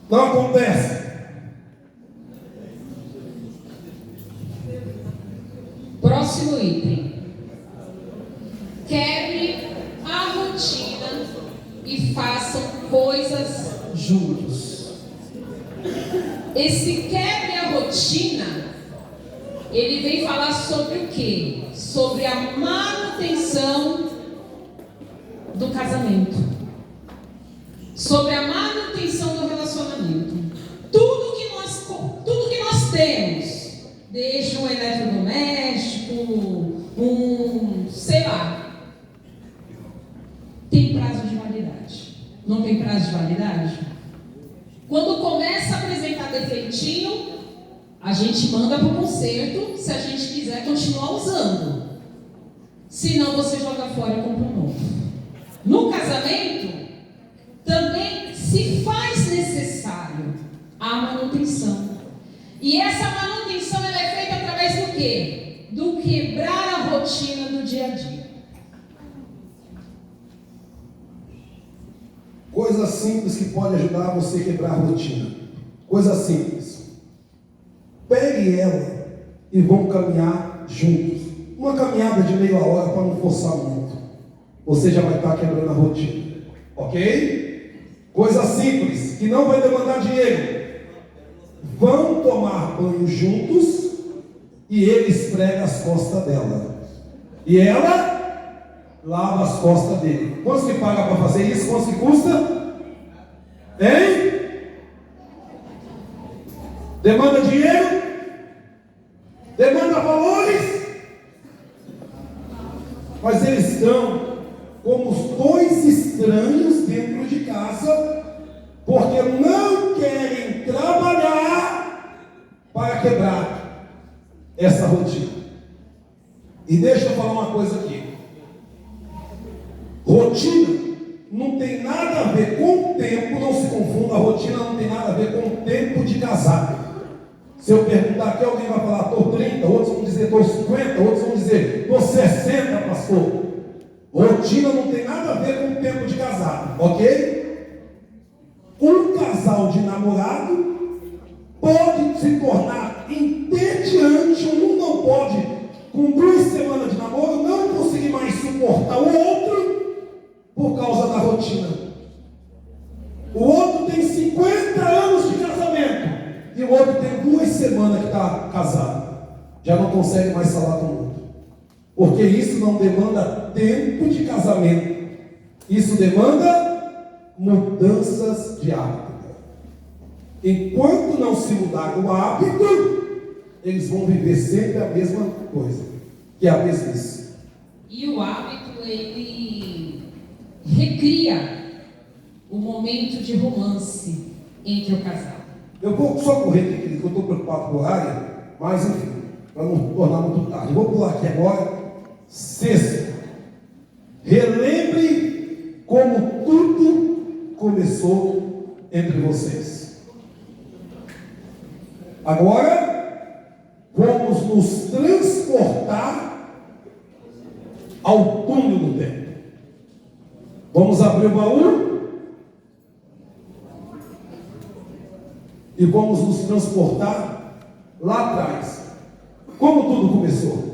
Não acontece. Próximo item. Quebre a rotina e façam coisas juntos. Esse quebre a rotina, ele vem falar sobre o quê? Sobre a manutenção do casamento, sobre a manutenção do relacionamento. Tudo que nós temos, desde um eletrodoméstico, sei lá, tem prazo de validade. Não tem prazo de validade? Quando começa a apresentar defeitinho, a gente manda para o conserto, se a gente quiser continuar usando. Se não, você joga fora e compra um novo. No casamento, também se faz necessário a manutenção. E essa manutenção ela é feita através do quê? Do quebrar a rotina do dia a dia. Coisa simples que pode ajudar você a quebrar a rotina. Coisa simples. Pegue ela e vão caminhar juntos. Uma caminhada de meia hora para não forçar muito. Você já vai estar quebrando a rotina. Ok? Coisa simples, que não vai demandar dinheiro. Vão tomar banho juntos e ele esfrega as costas dela. E ela lava as costas dele. Quanto que paga para fazer isso? Quanto que custa? Hein? Demanda dinheiro? Demanda valores? Mas eles estão como os dois estranhos dentro de casa, porque não querem trabalhar para quebrar essa rotina. E deixa eu falar uma coisa aqui. Rotina não tem nada a ver com o tempo, não se confunda, a rotina não tem nada a ver com o tempo de casado. Se eu perguntar aqui, alguém vai falar, estou 30, outros vão dizer, estou 50, outros vão dizer, estou 60, pastor. Rotina não tem nada a ver com o tempo de casado, ok? Um casal de namorado pode se tornar entediante, um não pode, com 2 semanas de namoro, não conseguir mais suportar o outro por causa da rotina. O outro tem 50 anos de casamento e o outro tem 2 semanas que está casado. Já não consegue mais falar com o outro. Porque isso não demanda tempo de casamento. Isso demanda mudanças de hábito. Enquanto não se mudar o hábito, eles vão viver sempre a mesma coisa, que é a mesmice. E o hábito, ele recria o momento de romance entre o casal. Eu vou só correr aqui, querido, que eu estou preocupado com a área, mas enfim, para não tornar muito tarde. Eu vou pular aqui agora. 6. Relembre como tudo começou entre vocês. Agora, vamos nos transportar ao túnel do tempo. Vamos abrir o baú e vamos nos transportar lá atrás. Como tudo começou?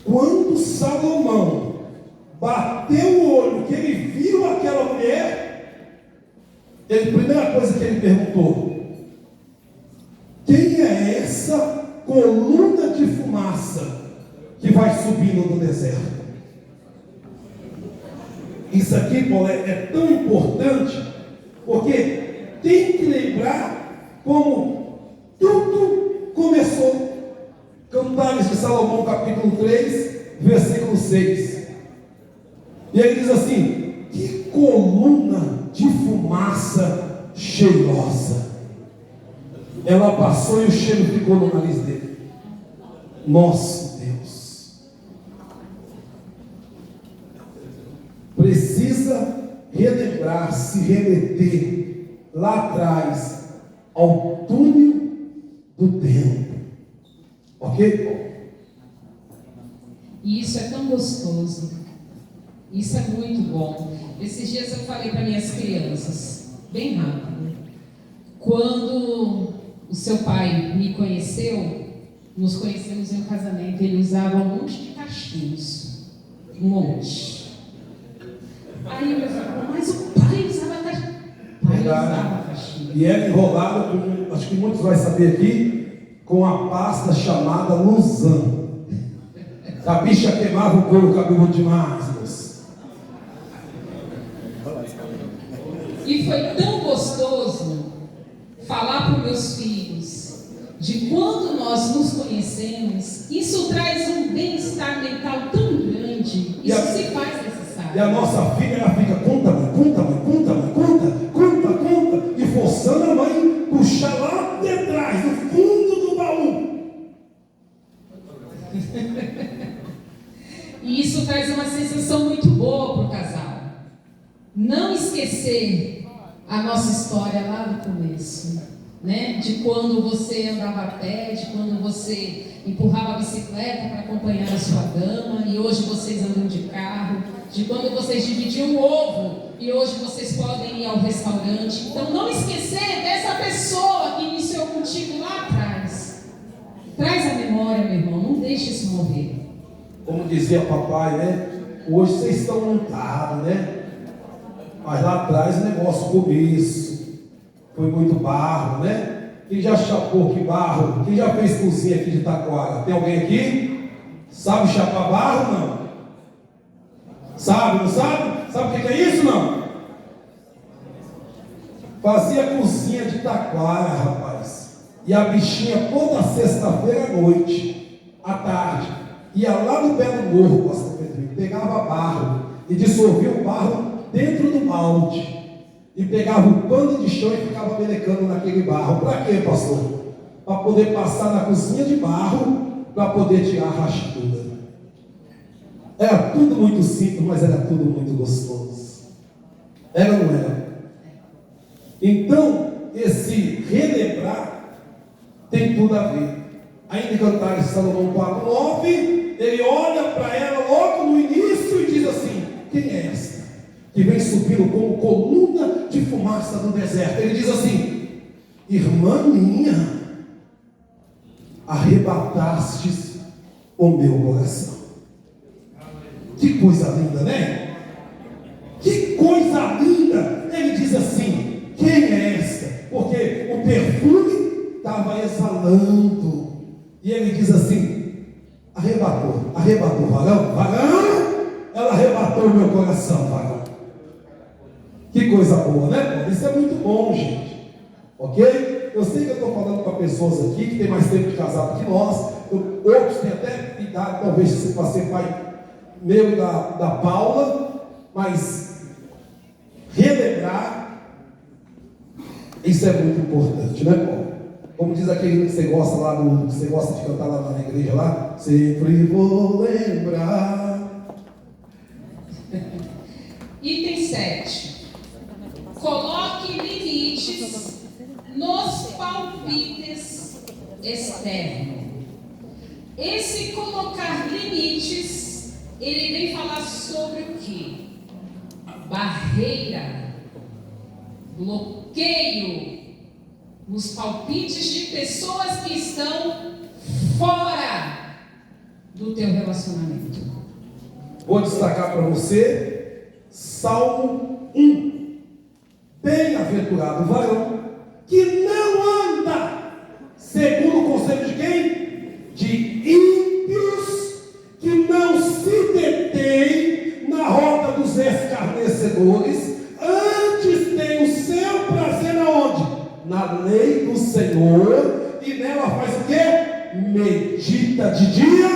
Quando Salomão bateu o olho, que ele viu aquela mulher, a primeira coisa que ele perguntou: quem é essa coluna de fumaça que vai subindo do deserto? Isso aqui, Paulo, é tão importante, porque tem que lembrar como tudo começou. Cantares de Salomão, capítulo 3, versículo 6. E ele diz assim: que coluna de fumaça cheirosa. Ela passou e o cheiro ficou no nariz dele. Nosso Deus. Precisa relembrar, se remeter lá atrás ao túnel do tempo. Ok? E isso é tão gostoso. Isso é muito bom. Esses dias eu falei para minhas crianças, bem rápido. Quando o seu pai me conheceu, nos conhecemos em um casamento, ele usava um monte de cachinhos. Um monte. Aí eu falei, mas o pai usava cachinho. O pai usava cachinho. E era enrolado, com, acho que muitos vão saber aqui, com a pasta chamada Luzan. A bicha queimava o couro cabeludo demais, moço. E foi tão gostoso falar para os meus filhos de quando nós nos conhecemos. Isso traz um bem-estar mental tão grande. Isso se faz necessário. E a nossa filha, ela fica, conta, mãe, conta, mãe, conta, mãe, conta, e forçando a mãe puxar lá de trás, no fundo do baú. E isso traz uma sensação muito boa para o casal. Não esquecer a nossa história lá do começo, né? De quando você andava a pé, de quando você empurrava a bicicleta para acompanhar a sua dama, e hoje vocês andam de carro, de quando vocês dividiam o ovo, e hoje vocês podem ir ao restaurante. Então não esquecer dessa pessoa que iniciou contigo lá atrás. Traz a memória, meu irmão, não deixe isso morrer. Como dizia papai, né? Hoje vocês estão montados, né? Mas lá atrás o negócio, o começo, foi muito barro, né? Quem já chapou que barro? Quem já fez cozinha aqui de Taquara? Tem alguém aqui? Sabe chapar barro, não? Sabe, não sabe? Sabe o que é isso, não? Fazia cozinha de Taquara, rapaz. E a bichinha toda sexta-feira à noite, à tarde, ia lá no pé do morro, pastor Pedrinho, pegava barro e dissolvia o barro dentro do balde e pegava um pano de chão e ficava melecando naquele barro. Para quê, pastor? Para poder passar na cozinha de barro, para poder tirar a rachadura. Era tudo muito simples, mas era tudo muito gostoso. Era ou não era? Então, esse relembrar tem tudo a ver. Ainda em Cantares de Salomão 4:9, ele olha para ela logo no início e diz assim: quem é essa que vem subindo como coluna de fumaça do deserto? Ele diz assim: irmã minha, arrebatastes o meu coração. Que coisa linda, né? Que coisa linda! Ele diz assim: quem é essa? Porque o perfume estava exalando. E ele diz assim: arrebatou varão, ela arrebatou o meu coração, varão. Que coisa boa, né? Isso é muito bom, gente. Ok? Eu sei que eu estou falando para pessoas aqui que tem mais tempo de casado que nós, outros têm até idade, talvez você vai ser pai meu e da Paula, mas relembrar, isso é muito importante, né, Paulo? Como diz aquele que você gosta lá, que você gosta de cantar lá na igreja lá, sempre vou lembrar. Item 7. Coloque limites nos palpites externos. Esse colocar limites, ele vem falar sobre o quê? Barreira, bloqueio nos palpites de pessoas que estão fora do teu relacionamento. Vou destacar para você Salmo 1. Bem-aventurado o varão que não anda segundo o conselho de quem? De ímpios, que não se detém na roda dos escarnecedores, antes tem o seu prazer aonde? Na lei do Senhor, e nela faz o quê? Medita de dia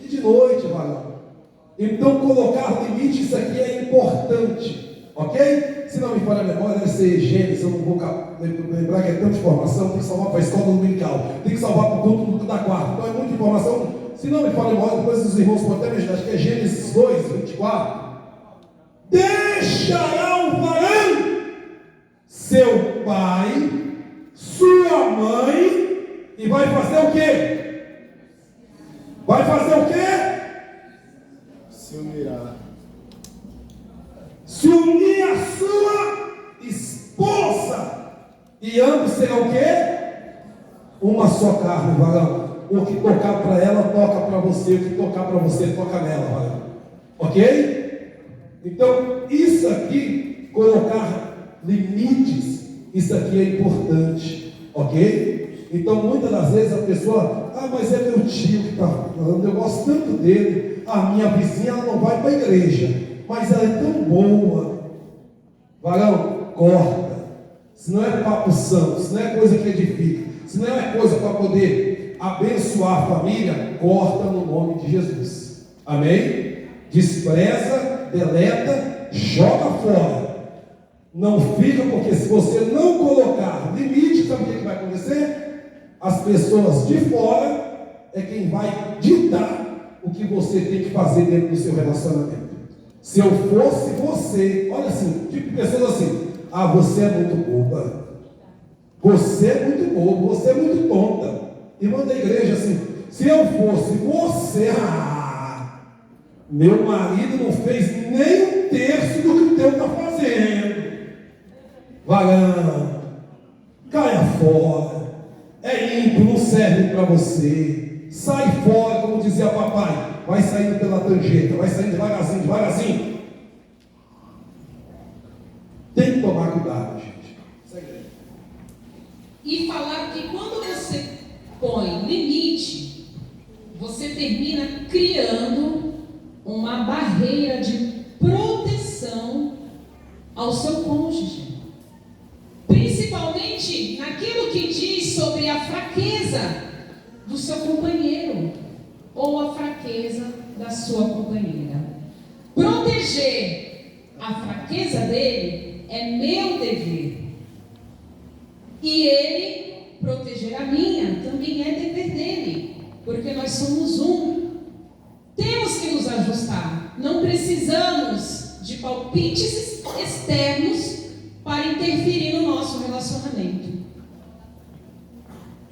e de de noite, varão. Então, colocar limite, isso aqui é importante, ok? Se não me falha a memória, deve ser Gênesis, eu não vou lembrar que é tanta informação, tem que salvar para a escola dominical, tem que salvar para o culto da quarta, então é muita informação. Se não me falha a memória, depois os irmãos podem até me ajudar, acho que é Gênesis 2, 24. Deixará o varão seu pai, sua mãe, e vai fazer o quê? Vai fazer o quê? Se unirá. Se unir à sua esposa, e ambos serão o quê? Uma só carne, varão. O que tocar para ela, toca para você. O que tocar para você, toca nela, varão. Ok? Então, isso aqui, colocar limites, isso aqui é importante. Ok? Então, muitas das vezes a pessoa, mas é meu tio que está falando, eu gosto tanto dele. A minha vizinha, ela não vai para a igreja, mas ela é tão boa. Varão, corta. Se não é papo santo, se não é coisa que edifica, se não é coisa para poder abençoar a família, corta no nome de Jesus. Amém? Despreza, deleta, joga fora. Não fica, porque se você não colocar limite, sabe o que vai acontecer? As pessoas de fora é quem vai ditar o que você tem que fazer dentro do seu relacionamento. Se eu fosse você, olha assim, tipo pessoas assim, você é muito boba, você é muito bobo, você é muito tonta. Irmã da igreja assim, se eu fosse você, meu marido não fez nem um terço do que o teu está fazendo. Varão, caia fora, é ímpio, não serve para você. Sai fora, como dizia papai. Vai saindo pela tangenta, vai saindo devagarzinho, devagarzinho. Tem que tomar cuidado, gente. Segue aí. E falar que quando você põe limite, você termina criando uma barreira de proteção ao seu cônjuge. Principalmente naquilo que diz sobre a fraqueza do seu companheiro ou a fraqueza da sua companheira. Proteger a fraqueza dele é meu dever. E ele proteger a minha também é dever dele, porque nós somos um. Temos que nos ajustar. Não precisamos de palpites externos para interferir no nosso relacionamento.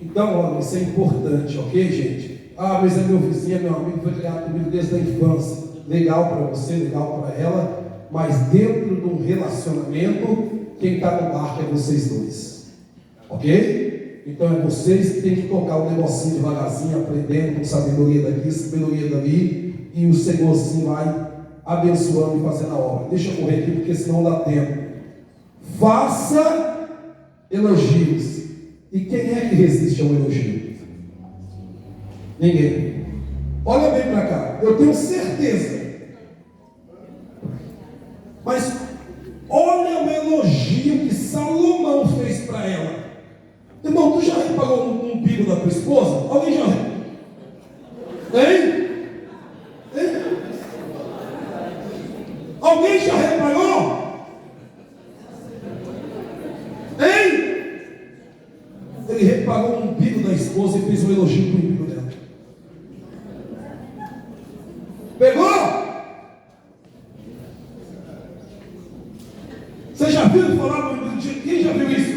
Então, olha, isso é importante, ok, gente? Mas é meu vizinho, é meu amigo, foi criado comigo desde a infância. Legal para você, legal para ela, mas dentro de um relacionamento, quem está no barco é vocês dois, ok? Então é vocês que têm que tocar o negocinho devagarzinho, aprendendo com sabedoria daqui, sabedoria dali, e o Senhorzinho vai abençoando e fazendo a obra. Deixa eu correr aqui, porque senão não dá tempo. Faça elogios. E quem é que resiste ao elogio? Ninguém. Olha bem para cá, eu tenho certeza. Mas olha o elogio que Salomão fez para ela. Irmão, tu já reparou no umbigo da tua esposa? Alguém já? Hein? Alguém já reparou? Hein? Ele reparou o umbigo da esposa e fez um elogio para o umbigo dela. Pegou? Você já viu falar do umbigo de quem já viu isso?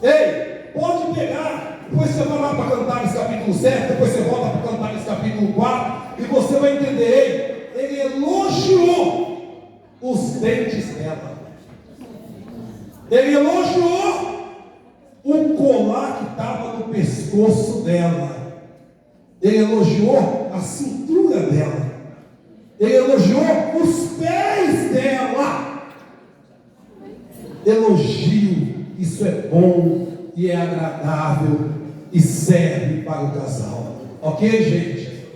Ei, pode pegar. Depois você vai lá para Cantares capítulo 7, depois você volta para Cantares capítulo 4 e você vai entender. Ele elogiou os dentes dela. Ele elogiou o colar que estava no pescoço dela. Ele elogiou a cintura dela. Ele elogiou os pés dela. Elogio, isso é bom e é agradável e serve para o casal. Ok, gente?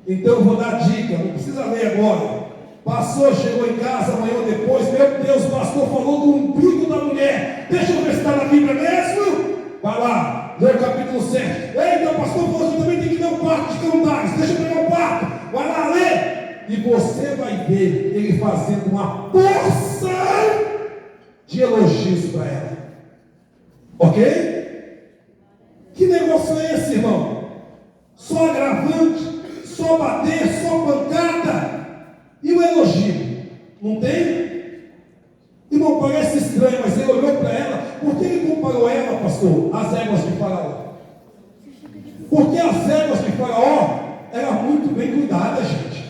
Então eu vou dar dica, não precisa ler agora. Passou, chegou em casa amanhã ou depois, meu Deus, o pastor falou do umbigo da mulher. Deixa eu ver se está na Bíblia mesmo. Vai lá, lê o capítulo 7. Eita, o pastor falou que também tem que ler o quarto de Cantares. Deixa eu pegar o fazendo uma porção de elogios para ela. Ok? Que negócio é esse, irmão? Só agravante, só bater, só pancada. E o elogio? Não tem? Irmão, parece estranho, mas ele olhou para ela. Por que ele comparou ela, pastor, às éguas de Faraó? Porque as éguas de Faraó eram muito bem cuidadas, gente.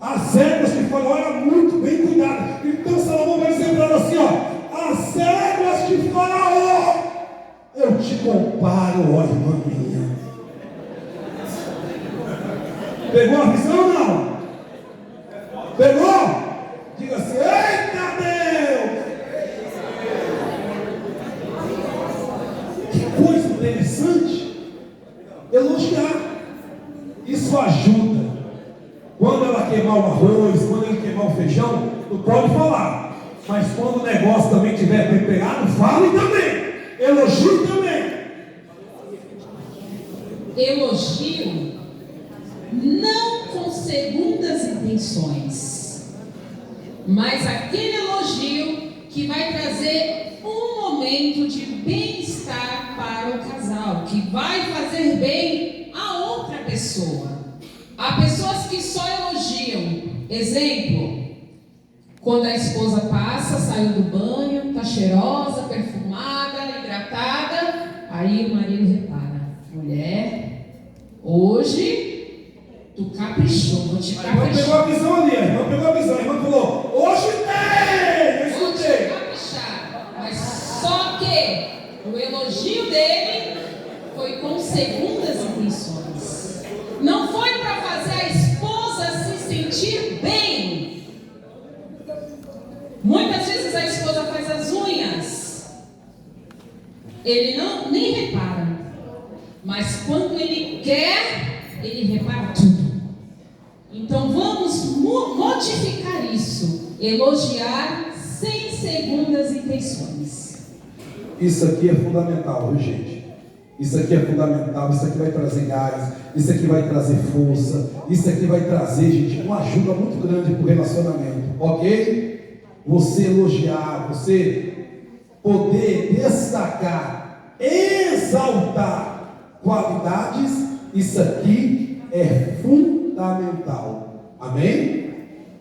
As éguas de Faraó eram muito bem cuidadas. Então Salomão vai dizer para ela assim, ó: as éguas de Faraó, eu te comparo, ó irmã minha. Pegou a visão ou não? Pegou? Diga assim: eita Deus! Que coisa interessante. Elogiar. Isso ajuda. Quando ela queimar o arroz, quando ele queimar o feijão, tu pode falar. Mas quando o negócio também estiver temperado, fale também. Elogie também. Elogio não com segundas intenções, mas aquele elogio que vai trazer um momento de bem-estar para o casal, que vai fazer bem a outra pessoa. Há pessoas que só elogiam. Exemplo: quando a esposa passa, saiu do banho, está cheirosa, perfumada, hidratada, aí o marido repara: mulher, hoje tu caprichou, vou te caprichar. A irmã pegou a visão ali, a irmã pegou a visão, a irmã falou: hoje tem! Eu Vou te escutei. caprichar. Mas só que o elogio dele foi com segundas intenções. Não foi para fazer a esposa se sentir bem. Muitas vezes a esposa faz as unhas, ele nem repara, mas quando ele quer, ele repara tudo. Então vamos modificar isso, elogiar sem segundas intenções. Isso aqui é fundamental, viu, gente? Isso aqui é fundamental, isso aqui vai trazer gás, isso aqui vai trazer força, isso aqui vai trazer, gente, uma ajuda muito grande para o relacionamento, ok? Você elogiar, você poder destacar, exaltar qualidades, isso aqui é fundamental, amém?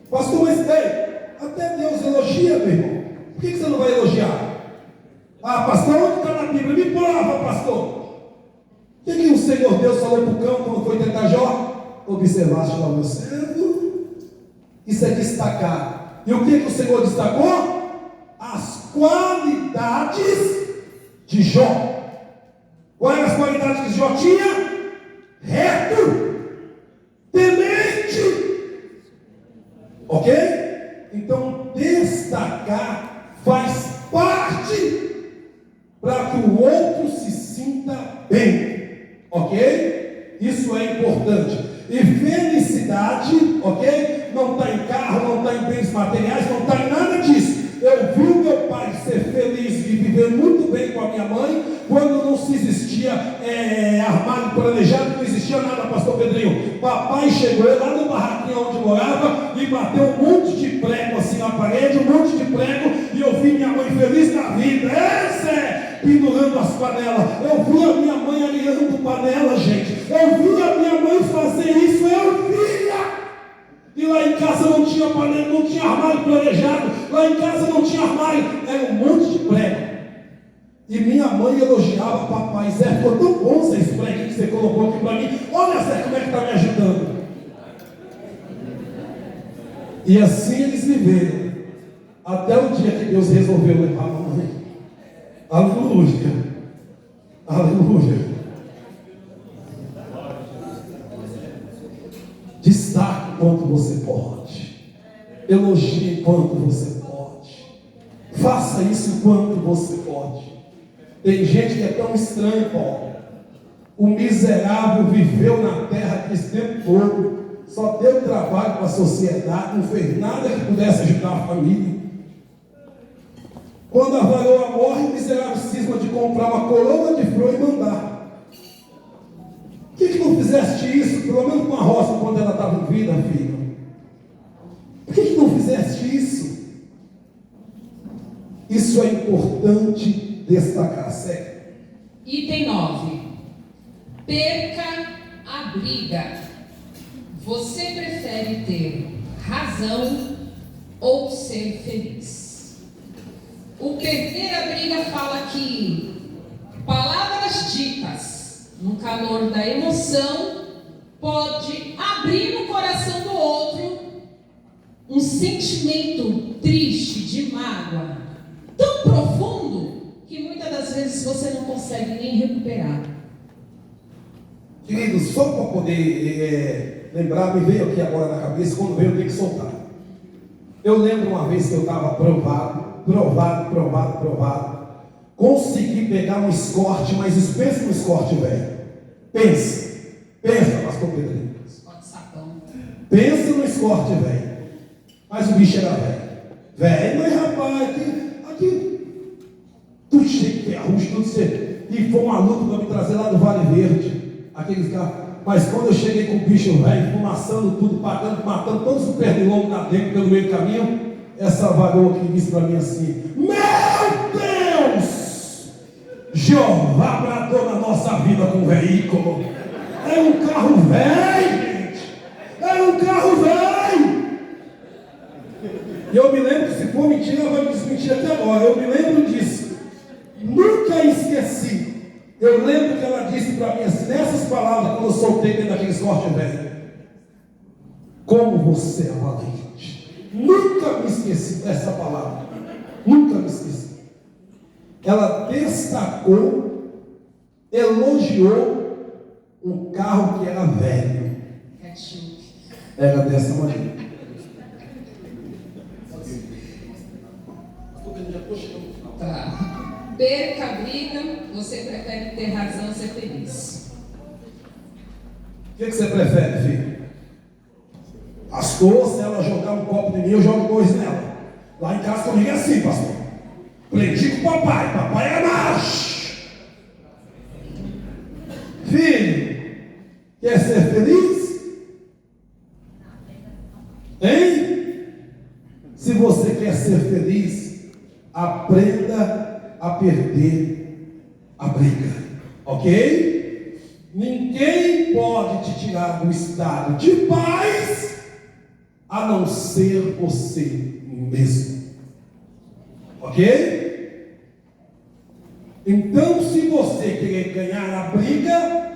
Pastor, mas até Deus elogia, meu irmão, por que você não vai elogiar? Ah, pastor, onde está na Bíblia? Me prova, pastor. O que o Senhor Deus falou para o cão quando foi tentar Jó? Observaste lá, meu servo. Isso é destacar. E o que o Senhor destacou? As qualidades de Jó. Quais eram as qualidades que Jó tinha? Reto, temente. Ok? Então, destacar faz parte para que o outro se sinta bem. Ok? Isso é importante. E felicidade, ok? Não está em carro, não está em bens materiais, não está em nada disso. Eu vi o meu pai ser feliz e viver muito bem com a minha mãe, quando não se existia armário planejado, não existia nada, pastor Pedrinho. Papai chegou lá no barraquinho onde morava e bateu um monte de prego assim na parede, um monte de prego, e eu vi minha mãe feliz na vida. Pendurando as panelas. Eu vi a minha mãe alinhando panela, gente. Eu vi a minha mãe fazer isso, eu via. E lá em casa não tinha panela, não tinha armário planejado. Lá em casa não tinha armário, era um monte de prego. E minha mãe elogiava papai: Zé, ficou tão bom esse prego que você colocou aqui para mim. Olha, Zé, como é que está me ajudando. E assim eles viveram, até o dia que Deus resolveu levar a mamãe. Aleluia, aleluia. Destaque quanto você pode, elogie quanto você pode, faça isso quanto você pode. Tem gente que é tão estranha, Paulo. O miserável viveu na terra esse tempo todo, só deu trabalho para a sociedade, não fez nada que pudesse ajudar a família. Quando a varoa morre, o miserável cisma de comprar uma coroa de flor e mandar. Por que não fizeste isso, pelo menos com a roça, quando ela estava em vida, filho? Por que não fizeste isso? Isso é importante destacar, sério. Item 9. Perca a briga. Você prefere ter razão ou ser feliz? O perder a briga fala que palavras ditas no calor da emoção pode abrir no coração do outro um sentimento triste, de mágoa, tão profundo que muitas das vezes você não consegue nem recuperar. Queridos, só para poder lembrar, me veio aqui agora na cabeça, quando veio eu tenho que soltar. Eu lembro uma vez que eu estava provado, consegui pegar um escorte, mas pensa no escorte velho. Pensa, pastor Pedrinho. Escorte sapão. Pensa no escorte velho. Mas o bicho era velho, mas rapaz, aqui, tudo cheio de ferrugem, tudo cheio. E foi uma luta para me trazer lá do Vale Verde, aqueles carros. Mas quando eu cheguei com o bicho velho, fumaçando tudo, pagando, matando todos os pernilongos lá dentro pelo meio do caminho, essa varoa que disse para mim assim: meu Deus! Jeová bradou na nossa vida com o veículo. É um carro velho, gente. É um carro velho. E eu me lembro, se for mentira, ela vai me desmentir até agora. Eu me lembro disso. Nunca esqueci. Eu lembro que ela disse para mim assim, nessas palavras, quando eu soltei dentro daquele escorte velho: como você é valente. Nunca me esqueci dessa palavra. Nunca me esqueci. Ela destacou, elogiou um carro que era velho. Era dessa maneira. Tá. Perca a briga, você prefere ter razão ou ser feliz? O que você prefere, filho? Pastor, se ela jogar um copo de mim, eu jogo 2 nela. Lá em casa comigo é assim, pastor. Aprendi com o papai é macho. Filho, quer ser feliz? Hein? Se você quer ser feliz, aprenda a perder a briga, ok? Ninguém pode te tirar do estado de paz a não ser você mesmo, ok? Então, se você querer ganhar a briga,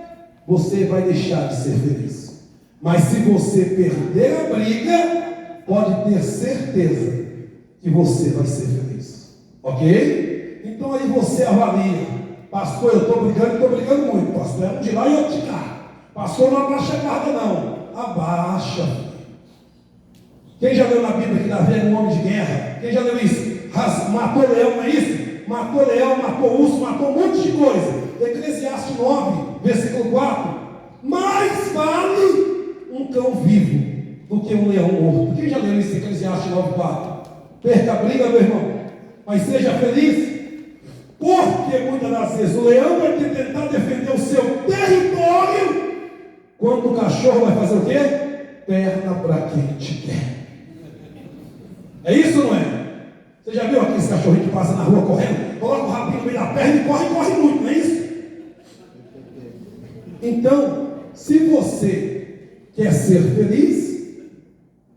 você vai deixar de ser feliz. Mas se você perder a briga, pode ter certeza que você vai ser feliz, ok? Então aí você avalia: pastor, eu estou brigando muito, pastor, é um de lá e outro de cá. Pastor, não abaixa a guarda não. Abaixa. Quem já leu na Bíblia que Davi era um homem de guerra? Quem já leu isso? Matou leão, não é isso? Matou leão, matou urso, matou um monte de coisa. Eclesiastes 9, versículo 4. Mais vale um cão vivo do que um leão morto. Quem já leu isso? Eclesiastes 9, 4. Perca a briga, meu irmão, mas seja feliz. Porque muitas das vezes o leão vai tentar defender o seu território, quando o cachorro vai fazer o quê? Perna para quem te quer. É isso, não é? Você já viu aqueles cachorrinhos que passam na rua correndo? Coloca o rabinho no meio da perna e corre muito, não é isso? Então, se você quer ser feliz,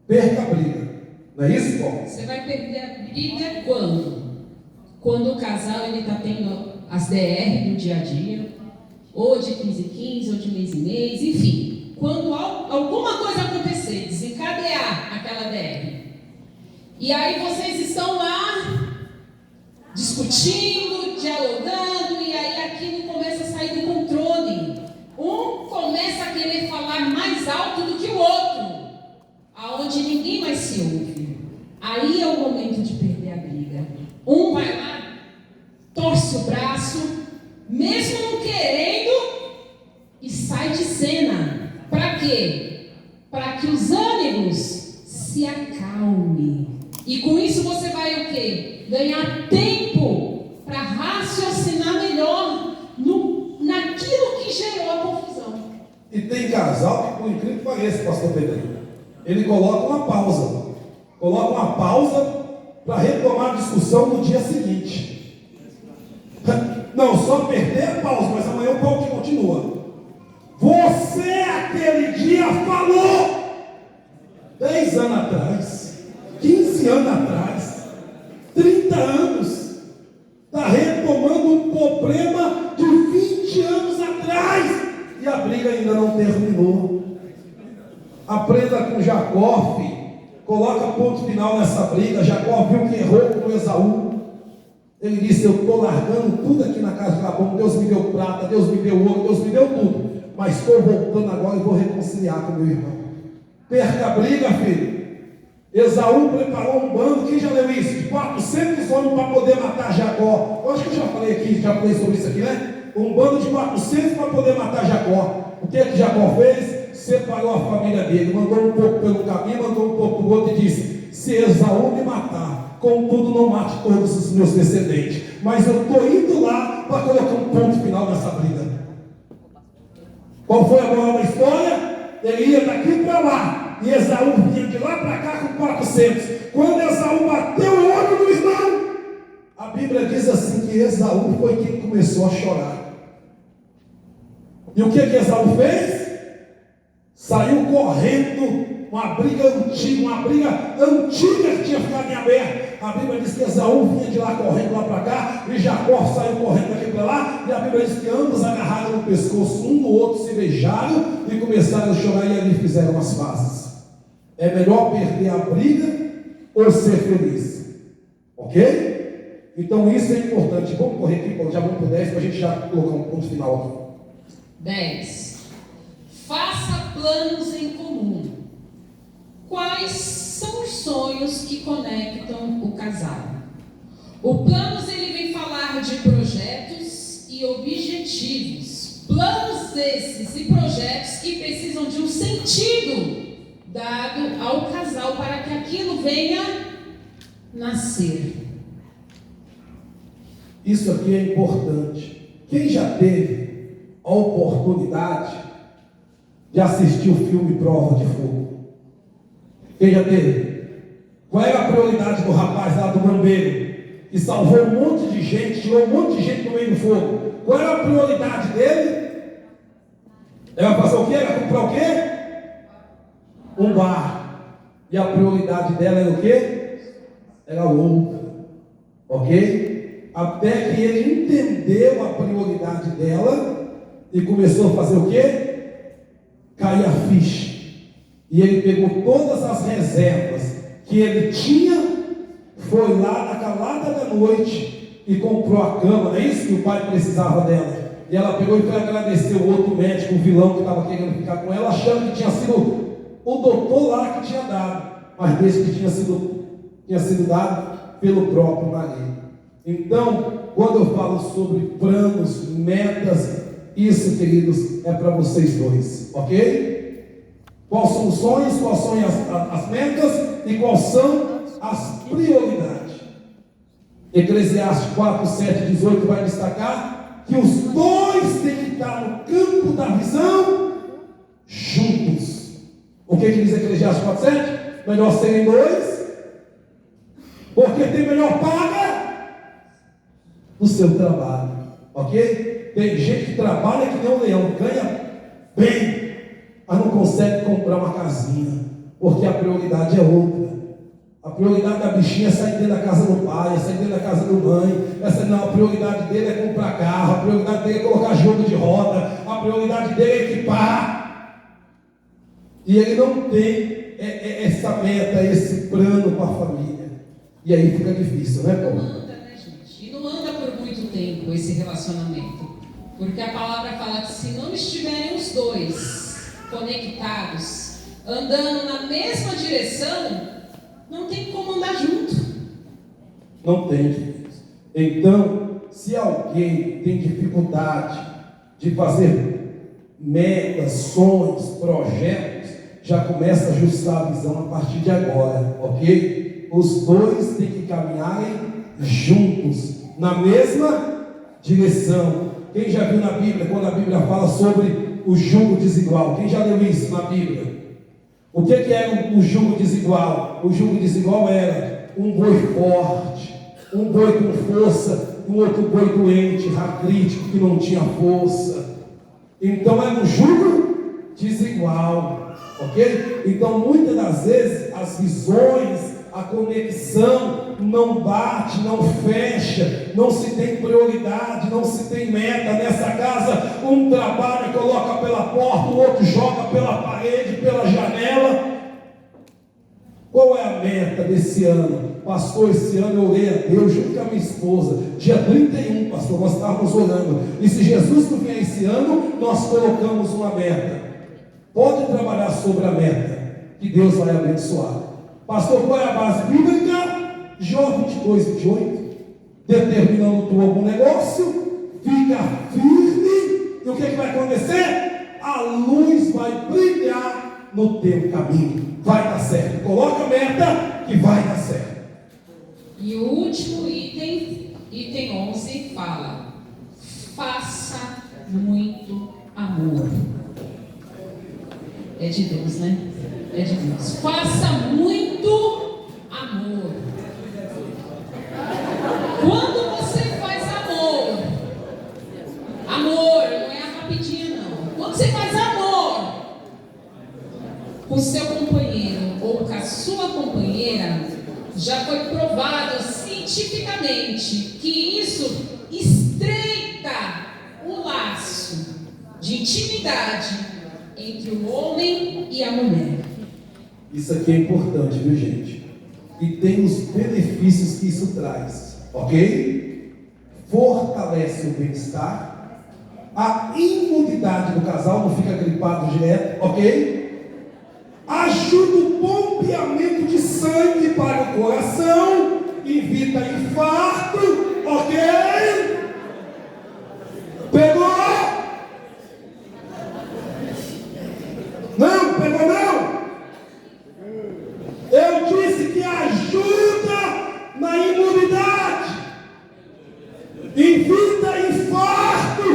perca a briga. Não é isso, Paulo? Você vai perder a briga quando? Quando o casal está tendo as DR do dia a dia, ou de 15 em 15, ou de mês em mês, enfim. Quando alguma coisa acontecer, desencadear aquela DR. E aí vocês estão lá discutindo, dialogando, e aí aquilo começa a sair do controle. Um começa a querer falar mais alto do que o outro, aonde ninguém mais se ouve. Aí é o momento de perder a briga. Um vai lá, torce o braço, mesmo não querendo, e sai de cena. Para quê? Para que os ânimos se acalmem. E com isso você vai o quê? Ganhar tempo para raciocinar melhor naquilo que gerou a confusão. E tem casal que, por incrível que pareça, pastor Pedrinho, ele coloca uma pausa para retomar a discussão no dia seguinte. Não, só perder é pausa, mas amanhã o pau continua. Você aquele dia falou 10 anos atrás, 15 anos atrás, 30 anos, está retomando um problema de 20 anos atrás e a briga ainda não terminou. Aprenda com Jacó, filho. Coloca ponto final nessa briga. Jacó viu que errou com Esaú. Ele disse: eu estou largando tudo aqui na casa de Labão. Deus me deu prata, Deus me deu ouro, Deus me deu tudo, mas estou voltando agora e vou reconciliar com meu irmão. Perca a briga, filho. Esaú preparou um bando, quem já leu isso? De 400 homens para poder matar Jacó. Eu acho que eu já falei aqui, já falei sobre isso aqui, né? Um bando de 400 para poder matar Jacó. O que é que Jacó fez? Separou a família dele, mandou um pouco pelo caminho, mandou um pouco do outro e disse: se Esaú me matar, contudo não mate todos os meus descendentes, mas eu estou indo lá para colocar um ponto final nessa briga. Qual foi a moral da história? Ele ia daqui para lá, e Esaú vinha de lá para cá com 400. Quando Esaú bateu o olho no irmão, a Bíblia diz assim que Esaú foi quem começou a chorar. E o que Esaú fez? Saiu correndo, uma briga antiga que tinha ficado em aberto. A Bíblia diz que Esaú vinha de lá correndo lá para cá, e Jacó saiu correndo daqui para lá, e a Bíblia diz que ambos agarraram no pescoço um do outro, se beijaram e começaram a chorar, e ali fizeram as pazes. É melhor perder a briga ou ser feliz? Ok? Então isso é importante. Vamos correr aqui, já vamos para o 10 para a gente já colocar um ponto final aqui. 10. Faça planos em comum. Quais são os sonhos que conectam o casal? O planos, ele vem falar de projetos e objetivos. Planos esses e projetos que precisam de um sentido dado ao casal para que aquilo venha nascer. Isso aqui é importante. Quem já teve a oportunidade de assistir o filme Prova de Fogo? Quem já teve? Qual era a prioridade do rapaz lá, do bombeiro, que salvou um monte de gente, tirou um monte de gente no meio do fogo? Qual era a prioridade dele? Era fazer o quê? Era comprar o quê? Um bar. E a prioridade dela era o quê? Era outra. Ok? Até que ele entendeu a prioridade dela e começou a fazer o quê? Cair a ficha. E ele pegou todas as reservas que ele tinha, foi lá na calada da noite e comprou a cama. Não é isso que o pai precisava dela? E ela pegou e foi agradecer o outro médico, o vilão que estava querendo ficar com ela, achando que tinha sido o doutor lá que tinha dado, mas desse que tinha sido dado pelo próprio marido. Então, quando eu falo sobre planos, metas, isso, queridos, é para vocês dois, ok? Quais são os sonhos, quais são as metas e quais são as prioridades? Eclesiastes 4, 7, 18 vai destacar que os dois têm que estar no campo da visão juntos. O que diz Eclesiastes 4, 7? Melhor serem dois, porque tem melhor paga do seu trabalho, ok? Tem gente que trabalha que nem um leão, ganha bem, mas não consegue comprar uma casinha, porque a prioridade é outra. A prioridade da bichinha é sair dentro da casa do pai, é sair dentro da casa da mãe. Não, a prioridade dele é comprar carro, a prioridade dele é colocar jogo de roda, a prioridade dele é equipar. E ele não tem essa meta, esse plano para a família. E aí fica difícil, né, Paulo? Não anda, né, gente? E não anda por muito tempo esse relacionamento. Porque a palavra fala que se não estiverem os dois conectados, andando na mesma direção, não tem como andar junto. Não tem. Então, se alguém tem dificuldade de fazer metas, sonhos, projetos, já começa a ajustar a visão a partir de agora, ok? Os dois têm que caminharem juntos, na mesma direção. Quem já viu na Bíblia, quando a Bíblia fala sobre o jugo desigual? Quem já leu isso na Bíblia? O que era o jugo desigual? O jugo desigual era um boi forte, um boi com força, um outro boi doente, racrítico, que não tinha força. Então era um jugo desigual, ok? Então muitas das vezes as visões, a conexão não bate, não fecha, não se tem prioridade, não se tem meta nessa casa. Um trabalha, coloca pela porta, o outro joga pela parede, pela janela. Qual é a meta desse ano? Pastor, esse ano eu orei a Deus junto com a minha esposa, dia 31, pastor, nós estávamos orando, e se Jesus não vier esse ano, nós colocamos uma meta. Pode trabalhar sobre a meta, que Deus vai abençoar. Pastor, qual é a base bíblica? Jó 22, 28. Determinando tu algum negócio, fica firme, e o que vai acontecer? A luz vai brilhar no teu caminho, vai dar certo. Coloca a meta que vai dar certo. E o último item 11, fala: faça muito amor. É de Deus, né? É de Deus. Faça muito amor. Quando você faz amor, amor não é a rapidinha não. Quando você faz amor com o seu companheiro ou com a sua companheira, já foi provado cientificamente que isso estreita o laço de intimidade entre o homem e a mulher. Isso aqui é importante, viu, gente? E tem os benefícios que isso traz, ok? Fortalece o bem-estar, a imunidade do casal, não fica gripado direto, ok? Ajuda o bombeamento de sangue para o coração, evita infarto, ok? Pegou? Não, pegou não? Eu disse que ajuda na imunidade, evita infarto,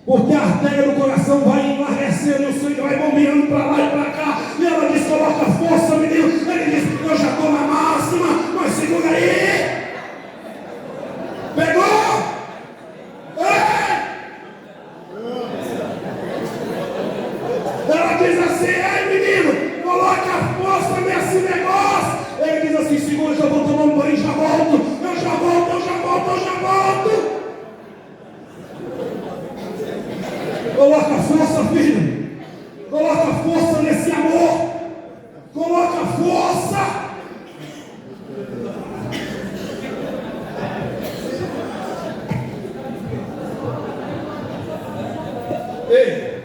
porque a artéria do coração vai enlarguecendo e o sangue vai bombeando para lá e para cá. E ela diz: coloca força, menino. Ele diz: eu já estou na máxima, mas segura aí. Pegou? Ela diz assim: ei, menino, coloca força nesse negócio. Ele diz assim: segura, eu vou tomar um banho, já volto. Eu já volto, eu já volto, eu já volto. Coloca força, filho. Coloca força nesse amor. Coloca força. Ei,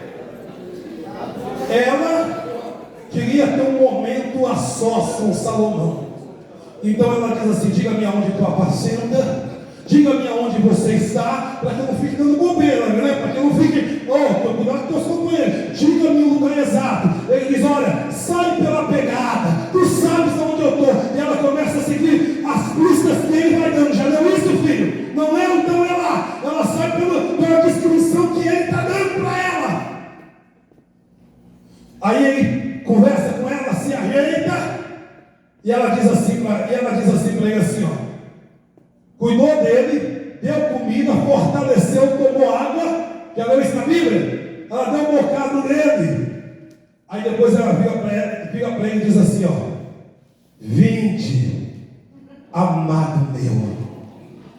ela queria ter um momento a sós com Salomão. Então ela diz assim: diga-me aonde tu apacenta, diga-me aonde você está, para que eu não fique dando bobeira, né? Para que eu não fique, cuidado com teus companheiros, diga-me o lugar exato. Ele diz: olha, sai pela pegada, tu sabes onde eu estou. E ela começa a seguir as pistas que ele vai dando. Já deu isso, filho? Não é? Então ela sai pela descrição que ele está dando para ela. Aí ele conversa com ela, se ajeita, e ela diz assim para ele assim, ó: cuidou dele, deu comida, fortaleceu, tomou água. Já leu isso na Bíblia? Ela deu um bocado nele. Aí depois ela vira para ele e diz assim, ó: vinde, amado meu.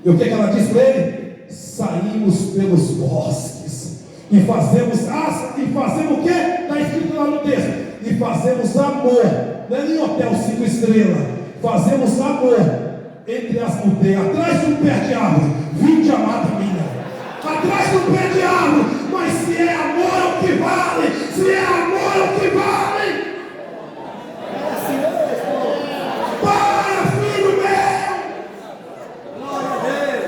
E o que ela diz para ele? Saímos pelos bosques e fazemos o quê? Está escrito lá no texto. E fazemos amor. Não é nem hotel 5 estrelas. Fazemos amor entre as mudeiras, atrás de um pé de árvore. Vinde, amada minha, atrás de um pé de árvore. Mas se é amor é o que vale. Se é amor é o que vale. Para, filho meu.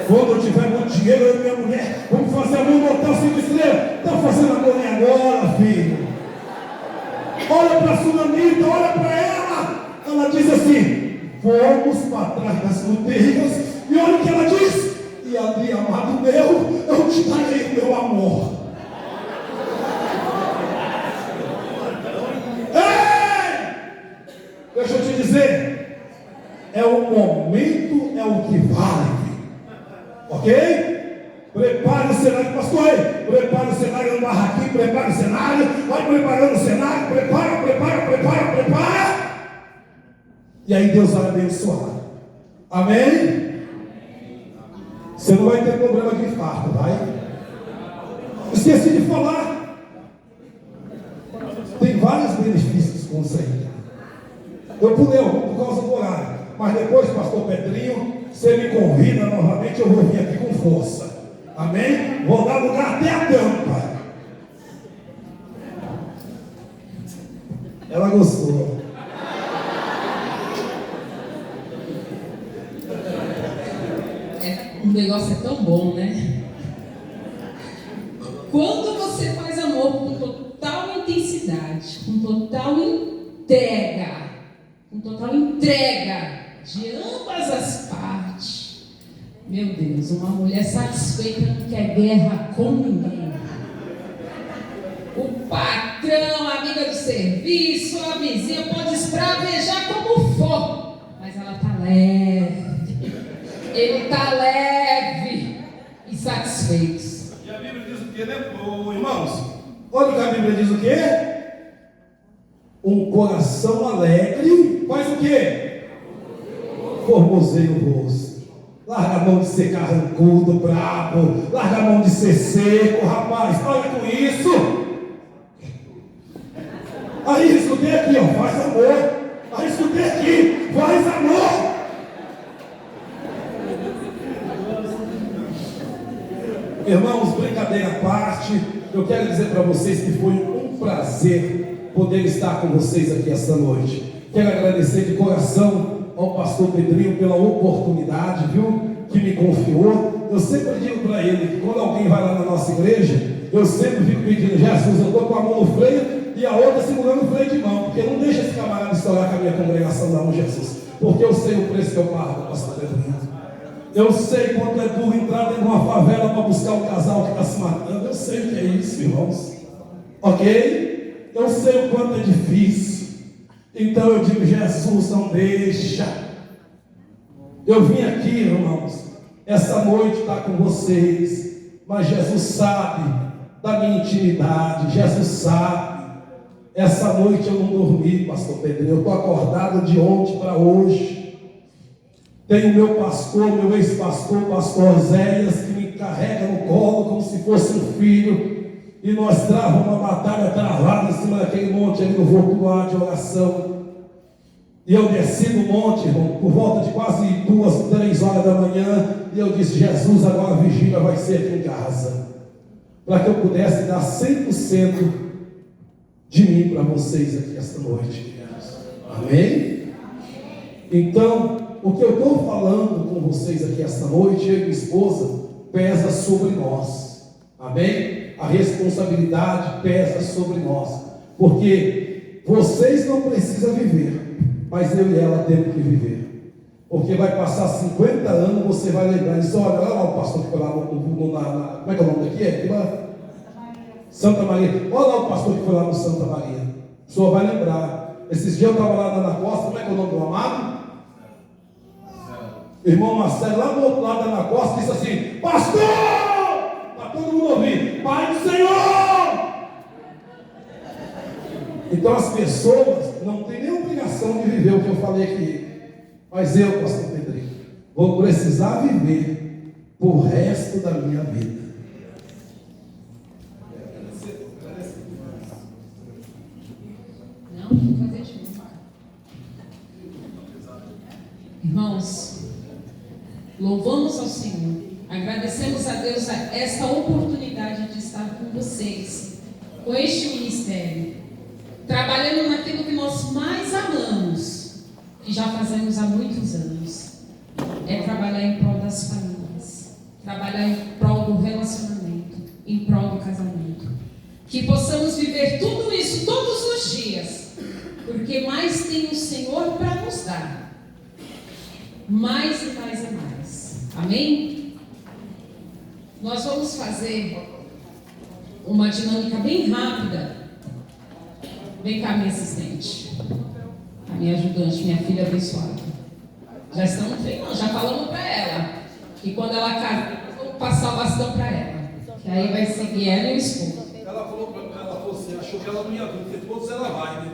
Quando eu tiver muito dinheiro, eu e minha mulher vamos fazer amor no hotel 5 estrelas. Está fazendo amor nem agora, filho. Olha para a sunamita, olha para ela. Ela diz assim: vamos para trás das mudeiras. E olha o que ela diz: e ali, amado meu, eu te darei o meu amor. Ei! Deixa eu te dizer, é o momento, é o que vale. Ok? Prepare o cenário, pastor, prepare o cenário no barraquinho, prepare o cenário, vai preparando o cenário, prepara. E aí Deus vai abençoar. Amém? Você não vai ter problema de infarto, vai? Esqueci de falar. Tem vários benefícios com isso aí. Eu pulei algum por causa do horário. Mas depois, pastor Pedrinho, você me convida novamente, eu vou vir aqui com força. Amém? Vou dar lugar até a tampa. Ela gostou. O negócio é tão bom, né? Quando você faz amor com total intensidade, com total entrega de ambas as partes, meu Deus, uma mulher satisfeita não quer guerra com ninguém. O patrão, a amiga do serviço, a vizinha pode esbravejar como for, mas ela está leve. Ele está leve e satisfeito. E a Bíblia diz o quê, né, irmãos? Olha o que a Bíblia diz o quê? Um coração alegre faz o quê? Formoseia o rosto. Larga a mão de ser carrancudo, brabo. Larga a mão de ser seco, rapaz. Olha com isso. Aí escutei aqui, ó, faz amor. Aí escutei aqui, faz amor. Irmãos, brincadeira à parte, eu quero dizer para vocês que foi um prazer poder estar com vocês aqui esta noite. Quero agradecer de coração ao pastor Pedrinho pela oportunidade, viu, que me confiou. Eu sempre digo para ele que quando alguém vai lá na nossa igreja, eu sempre fico pedindo: Jesus, eu estou com a mão no freio e a outra segurando o freio de mão, porque não deixa esse camarada estourar com a minha congregação não, Jesus, porque eu sei o preço que eu pago, pastor Pedrinho. Eu sei quanto é duro entrar dentro de uma favela para buscar um casal que está se matando. Eu sei o que é isso, irmãos. Ok? Eu sei o quanto é difícil. Então eu digo: Jesus, não deixa. Eu vim aqui, irmãos, essa noite estar com vocês, mas Jesus sabe da minha intimidade. Jesus sabe. Essa noite eu não dormi, pastor Pedro. Eu estou acordado de ontem para hoje. Tenho meu pastor, meu ex-pastor, pastor Oséias, que me carrega no colo como se fosse um filho. E nós travamos uma batalha travada em cima daquele monte ali no Votuá de oração. E eu desci no monte, irmão, por volta de quase 2, 3 horas da manhã. E eu disse: Jesus, agora a vigília vai ser aqui em casa, para que eu pudesse dar 100% de mim para vocês aqui esta noite. Amém? Então, o que eu estou falando com vocês aqui esta noite, eu e minha esposa, pesa sobre nós. Amém? A responsabilidade pesa sobre nós. Porque vocês não precisam viver, mas eu e ela temos que viver. Porque vai passar 50 anos, você vai lembrar disso. Olha lá o pastor que foi lá como é que é o nome daqui? Santa Maria. Olha lá o pastor que foi lá no Santa Maria. O senhor vai lembrar. Esses dias eu estava lá na costa, como é que é o nome do amado? O irmão Marcelo, lá do outro lado da costa, disse assim: pastor! Para todo mundo ouvir: Pai do Senhor! Então as pessoas não têm nem obrigação de viver o que eu falei aqui. Mas eu, pastor Pedrinho, vou precisar viver por resto da minha vida. Não, vou fazer de novo. Irmãos, louvamos ao Senhor, agradecemos a Deus esta oportunidade de estar com vocês, com este ministério, trabalhando naquilo que nós mais amamos, que já fazemos há muitos anos, é trabalhar em prol das famílias, trabalhar em prol do relacionamento, em prol do casamento, que possamos viver tudo isso todos os dias, porque mais tem o Senhor para nos dar, mais e mais e mais. Amém? Nós vamos fazer uma dinâmica bem rápida. Vem cá, minha assistente, a minha ajudante, minha filha abençoada. Já estamos treinando, já falamos para ela que quando ela passar o bastão para ela. Que aí vai seguir ela e o esposo. Ela falou assim, achou que ela não ia vir, porque todos ela vai, né?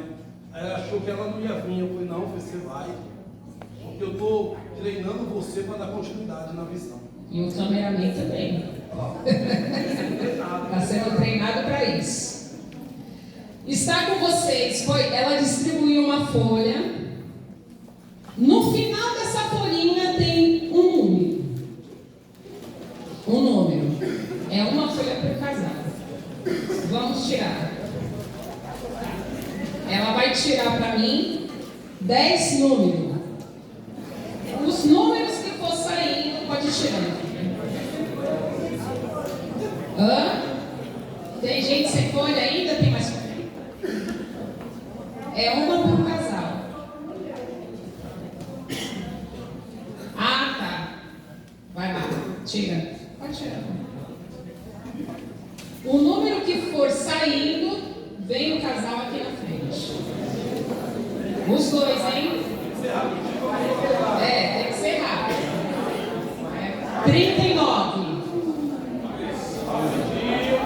Aí ela achou que ela não ia vir. Eu falei, não, você vai. Porque eu estou treinando você para dar continuidade na visão. E o cameraman também. Está sendo treinado para isso. Está com vocês. Ela distribuiu uma folha. No final dessa folhinha tem um número. Um número. É uma folha por casal. Vamos tirar. Ela vai tirar para mim 10 números. Os números que for saindo, pode tirar. Tem gente sem folha ainda? Tem mais folha? É uma por casal. Ah, tá. Vai lá. Tira. Pode tirar. O número que for saindo, vem o casal aqui na frente. Os dois, hein? Tem que ser rápido. 39.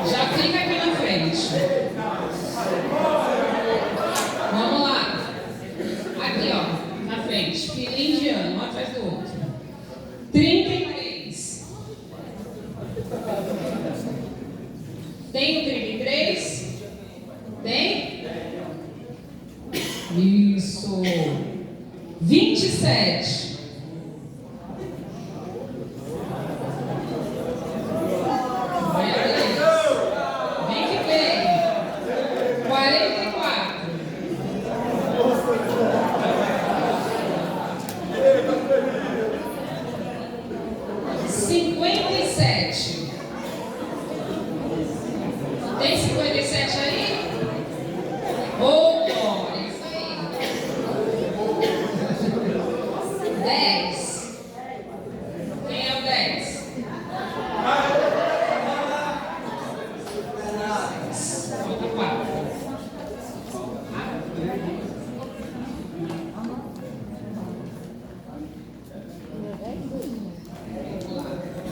Já fica aqui na frente. Vamos lá. Aqui, ó, na frente. Filhinho indiano, um atrás do outro. 33. Tem o 33? Tem? Isso. 27. Vem que vem. 44. 57. Tem 57 aí? Oh, glória, isso aí. 10. Quem é o 10? Falta 4.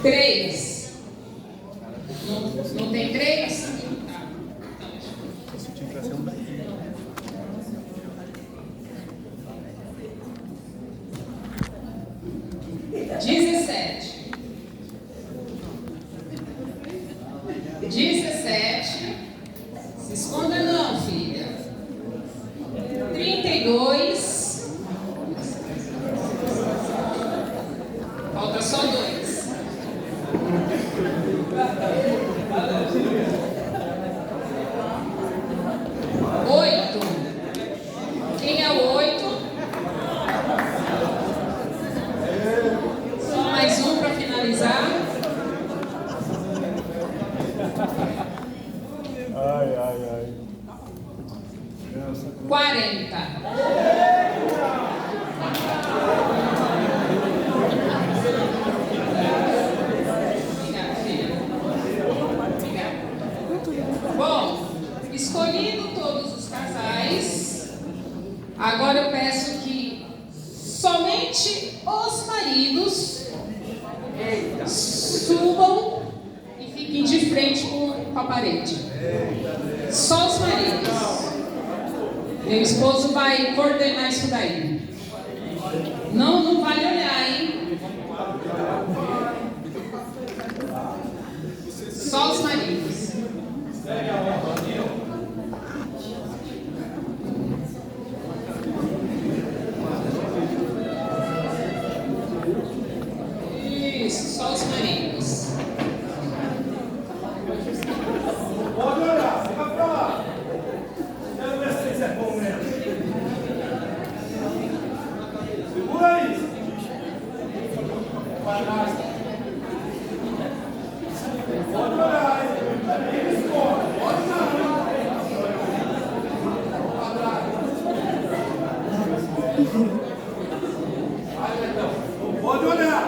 3. Não tem 3? 17. 17. Se esconda não, filha. 32. Falta só 2. 8. Quem é o 8? Só mais um para finalizar. Ai, ai, ai. 40. Obrigada, filha. Obrigada. Bom, escolhido todos os casais, agora eu peço que somente os maridos subam e fiquem de frente com a parede. Só os maridos. Meu esposo vai coordenar isso daí. Não vale olhar, hein? Só os maridos. Isso, só os maridos. Pode olhar, fica pra lá. Quero ver se isso é bom mesmo. Segura aí. Pode olhar, hein? Ninguém esconde. Pode não. Vai, então. Pode olhar.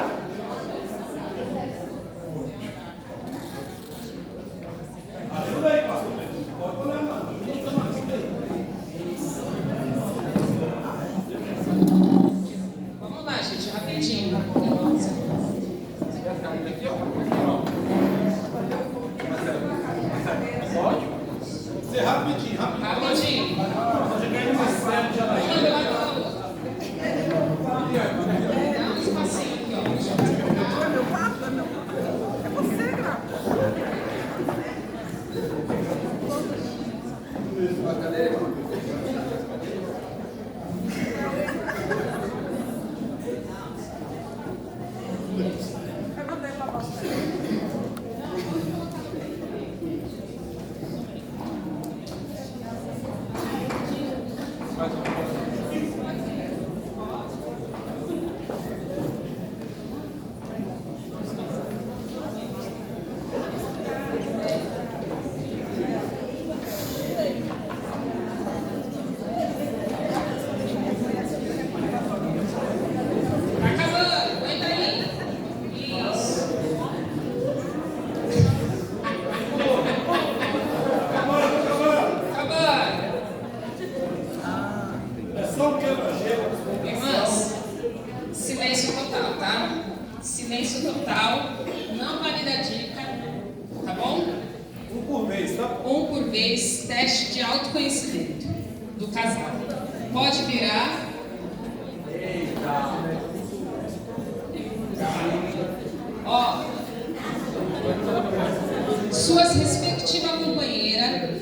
É rapidinho. Rapidinho. Nós já ganhamos esse sério já na Uma do lado da outra. Dá um espacinho aqui, ó. Deixa eu ver. É você, cara. Tá acabando. Aguenta aí. Isso. Acabando. É só o quebra-gelo. Irmãs, silêncio total, tá? Silêncio total. Não vale dar dica, tá bom? Um por vez, tá? Um por vez, teste de autoconhecimento do casal. Pode virar. Ó, suas respectivas companheiras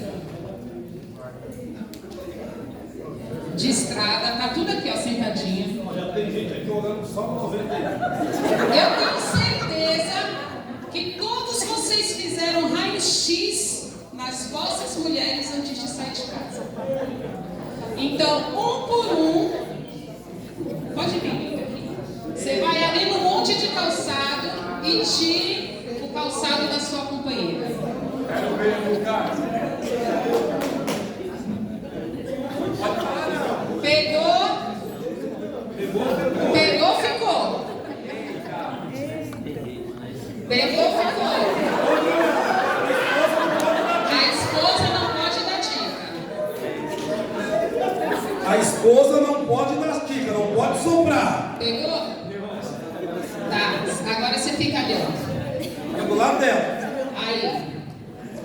de estrada, tá tudo aqui, ó, sentadinha. Já tem gente aqui olhando só no 91. Eu tenho certeza que todos vocês fizeram raio-x nas vossas mulheres antes de sair de casa. Então, um por um, pode vir, Bíblia. Você vai ali no monte de calçado e tire o calçado da sua companheira. Quero ver no caso. Pegou, ficou. Pegou, ficou. A esposa não pode dar dica. A esposa não pode dar dica, não pode soprar. Pegou? Tá, agora você fica ali, ó. É do lado dela. Aí.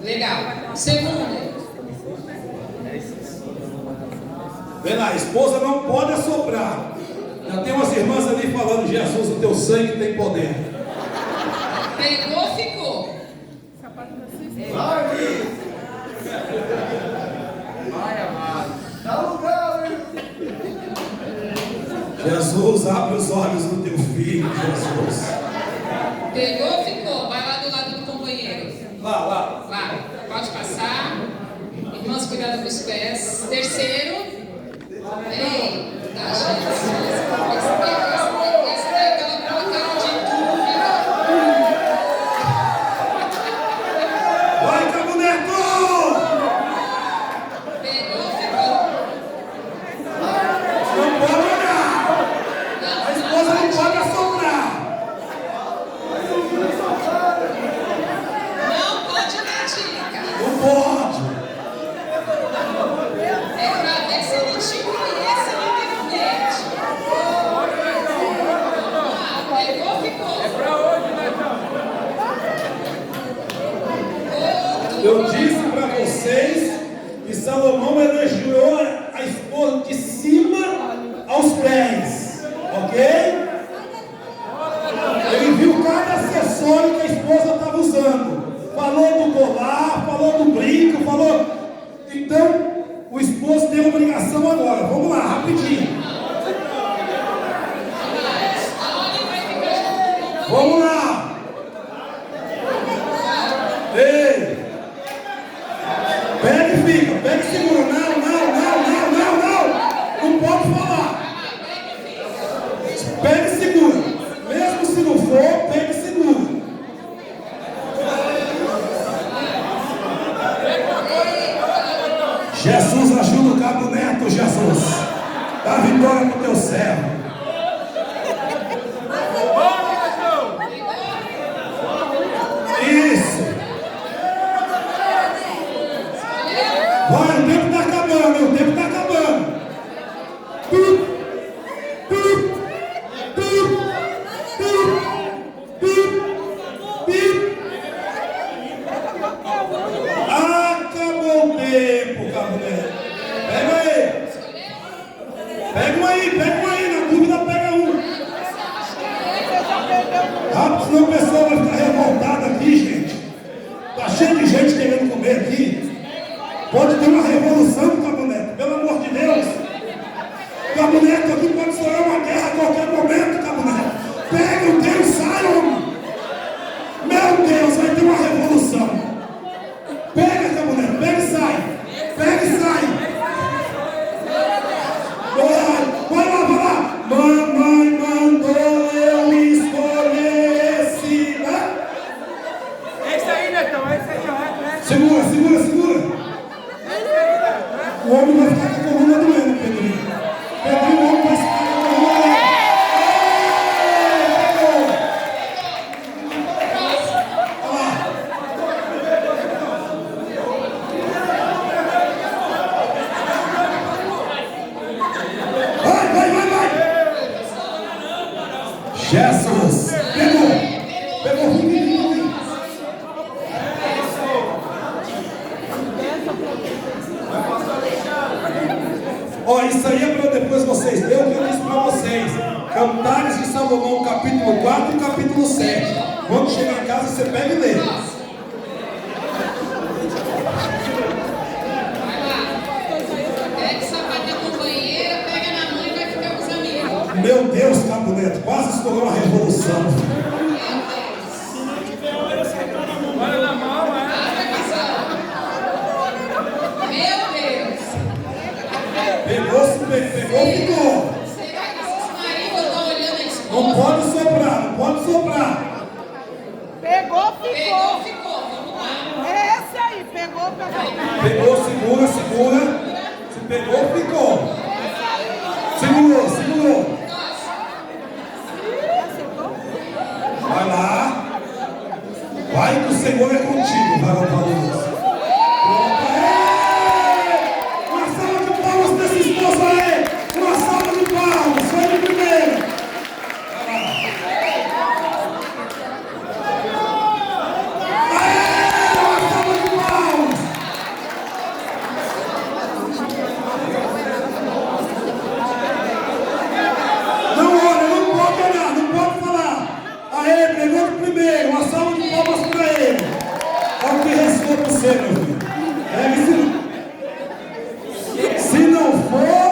Legal. Segundo. Vê lá, a esposa não pode assoprar. Já tem umas irmãs ali falando, Jesus, o teu sangue tem poder. Pegou, ficou. Jesus, abre os olhos do teu filho, Jesus. Pegou, ficou. Vai lá do lado do companheiro. Lá. Lá. Pode passar. Irmãs, cuidado com os pés. Terceiro. Eita, Jesus. Essa daí que ela colocou de dúvida. Vai, Cabo Neto! Pegou, ficou. Não pode olhar. A esposa não pode assoprar. Não pode dar dica. Não pode. É pra ver se ele te conhece na internet. Ah, pegou, ficou. Eu disse para vocês que Salomão elogiou a esposa de cima aos pés, ok? Ele viu cada acessório que a esposa estava usando. Falou do colar, falou do brinco, falou. Então, o esposo tem obrigação agora. Vamos lá, rapidinho. Vamos lá. Ei. Pega e fica, pega e segura. Não. Não pode falar. Pega e segura. Mesmo se não for, pega e segura. Jesus, ajuda o Cabo Neto, Jesus. Dá vitória pro teu servo. Isso. Vai, o tempo está acabando, o tempo está acabando. Acabou o tempo. comer aqui. Pode ter uma revolução, Cabo Neto, pelo amor de Deus. Cabo Neto, aqui pode estourar uma guerra a qualquer momento, Cabo Neto. Pega o teu e sai, homem. Meu Deus, vai ter uma revolução. Pega, Cabo Neto, pega e sai. Pega e sai. Vai lá. Mamãe mandou eu escolher esse. É isso aí, Netão, é isso aí, ó. Segura. O homem vai ficar com a coluna doendo, Pedrinho. O homem vai ficar com a coluna doendo. Vai. Jesus. Pegou. Ó, isso aí é para depois vocês lerem o que eu disse para vocês. Cantares de Salomão, capítulo 4 e capítulo 7. Quando chegar em casa, você pega e lê. Vai lá. Pega o sapato da companheira, pega na mãe e vai ficar com os amigos. Meu Deus, Cabo Neto, quase estourou uma revolução. Olha na mão, Pegou, ficou. Será que esses maridos estão olhando a esposa? Não pode soprar. Pegou, Pegou, ficou. ficou. Vamos lá. É esse aí, pegou. Pegou, segura. Se pegou, ficou. Segurou. Vai lá. Vai que o Senhor é contigo, varão valoroso. Pronto, uma salva de palmas desse esposo aí. Uma salva de palmas. Foi de primeiro. Uma salva de palmas. Não olha, não pode olhar, não pode falar. Aê, pegou de primeiro. Uma salva de palmas para ele. Olha o que restou para você, meu filho. Se não for.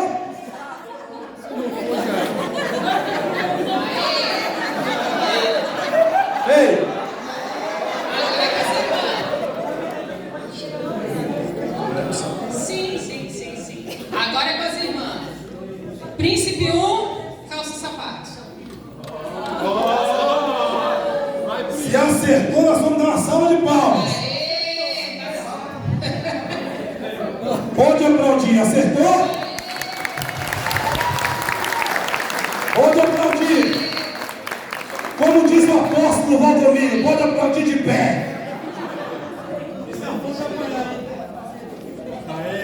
Ei! Sim. Agora é com as irmãs. Príncipe 1, calça e sapato. Se acertou, nós vamos dar uma salva de palmas. Pode aplaudir, acertou? Pode aplaudir. Como diz o apóstolo Valdomiro, pode aplaudir de pé.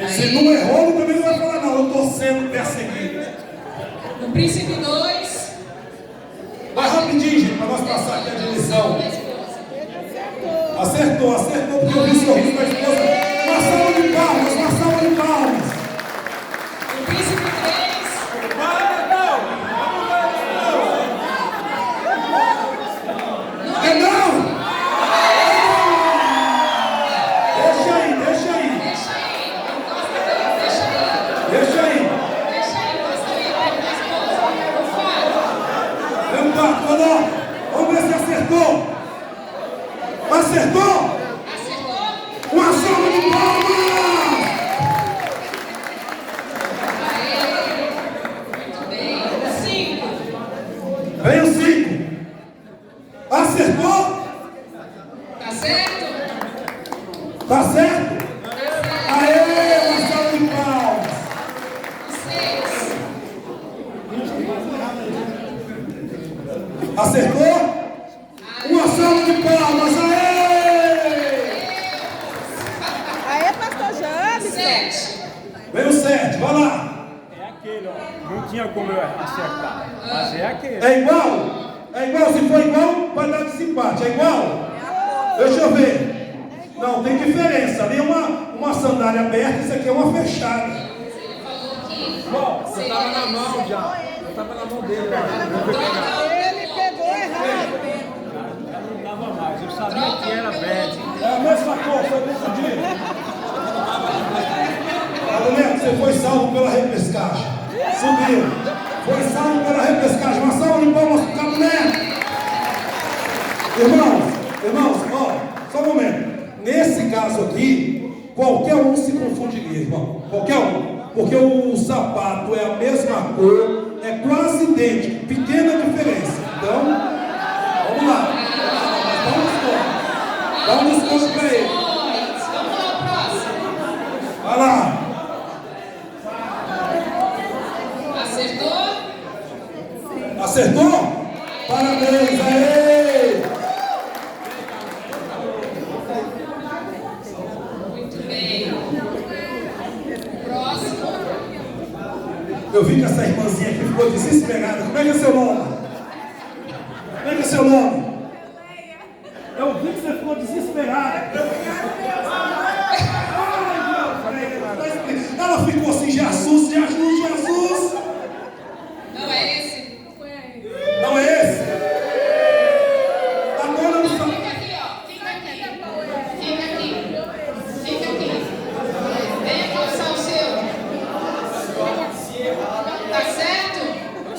Se não errou, também não vai falar não, eu estou sendo perseguido. No príncipe 2. Vai rapidinho, gente, para nós passar aqui a direção. Acertou, porque eu vi o sorriso da esposa. Uma salva de palmas. No príncipe 3. É não! Deixa aí. Deixa aí. Pega a esposa. O fato. Vem cá, vamos ver se acertou. Acertou? Uma salva de palmas! Muito bem. 5. Vem o 5. Acertou? Tá certo? Tá certo? Aê, uma salva de palmas. 6. Acertou? Uma salva de palmas. Aê, pastor James. 7. Vem o 7, vai lá. É aquele, ó. Não tinha como eu acertar. Mas é aquele. É igual? Se for igual, vai dar desempate. É igual? Deixa eu ver. Não, tem diferença. Ali é uma sandália aberta, isso aqui é uma fechada. Ele falou que. Bom, eu tava na mão já. Eu tava na mão dele, ó. Ele pegou errado. Já não tava mais. Eu sabia que era velho. É a mesma coisa. foi confundido. Neto, você foi salvo pela repescagem. Subiu. Foi salvo pela repescagem. Uma salva de palmas para o Cabo Neto. Irmãos, ó, só um momento. Nesse caso aqui, qualquer um se confundiria, irmão. Qualquer um. Porque o sapato é a mesma cor, é quase idêntico, pequena diferença. Então, vamos lá. Dá um desconto para ele. Vamos lá, próximo. Vai lá. Acertou? Acertou? Parabéns, aê! Muito bem. Próximo. Eu vi que essa irmãzinha aqui ficou desesperada. Como é que é seu nome? Como é que é seu nome? Eu vi que você ficou desesperada. Ela ficou assim, Jesus, Jesus, Jesus. Não é esse? Não é esse? Agora não Fica sabe. aqui, ó. Fica aqui. Fica aqui. Fica aqui. Venha calçar o seu. Tá certo?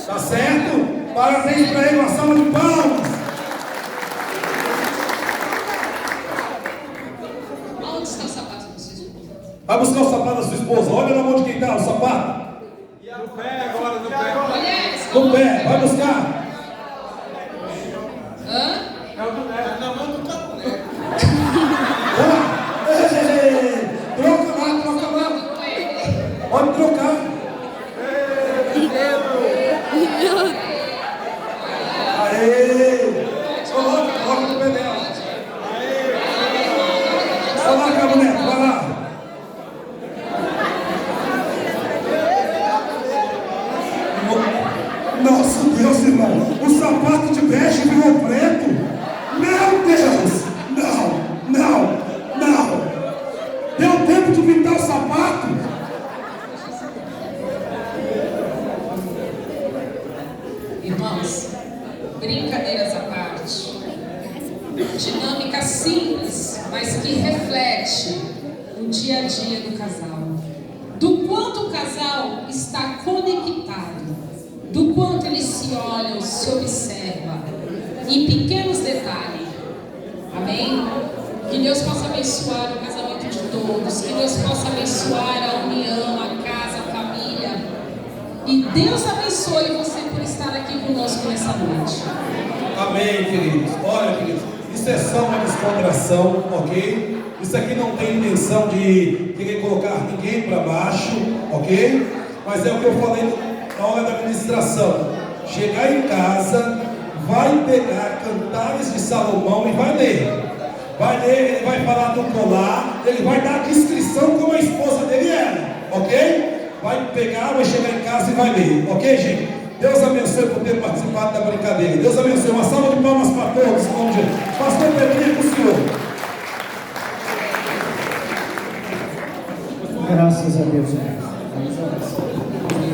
Tá certo? Parabéns para ele, uma salva de palmas. Onde está o sapato do seu esposo? Vai buscar o sapato da sua esposa. Olha na mão de quem tá o sapato. No pé agora, no pé. Mulheres, No pé, vai buscar. hã? É na mão do capuné. Troca lá. Com ele. Pode trocar. Aê! Coloca no pé dela. Vai lá, Cabo Neto, vai lá. Nossa Deus, irmão. O sapato de bege virou preto. Meu Deus. Não. Deu tempo de pintar o sapato? Irmãos, brincadeiras à parte, dinâmica simples, mas que reflete o dia a dia do casal. Do quanto o casal está conectado, do quanto eles se olham, se observam, em pequenos detalhes. Amém? Que Deus possa abençoar o casamento de todos, que Deus possa abençoar a união, a casa, a família. E Deus abençoe você por estar aqui conosco nessa noite. Amém, queridos. Olha, queridos, isso é só uma descontração, ok? Isso aqui não tem intenção de querer colocar ninguém para baixo, ok? Mas é o que eu falei na hora da ministração. Chegar em casa, vai pegar Cantares de Salomão e vai ler. Vai ler, ele vai falar do colar, ele vai dar a descrição como a esposa dele era, ok? Vai pegar, vai chegar em casa e vai ler, ok, gente? Deus abençoe por ter participado da brincadeira. Deus abençoe. Uma salva de palmas para todos, em nome de Jesus. Pastor Pedrinho, com o senhor. Graças a Deus. Vamos orar.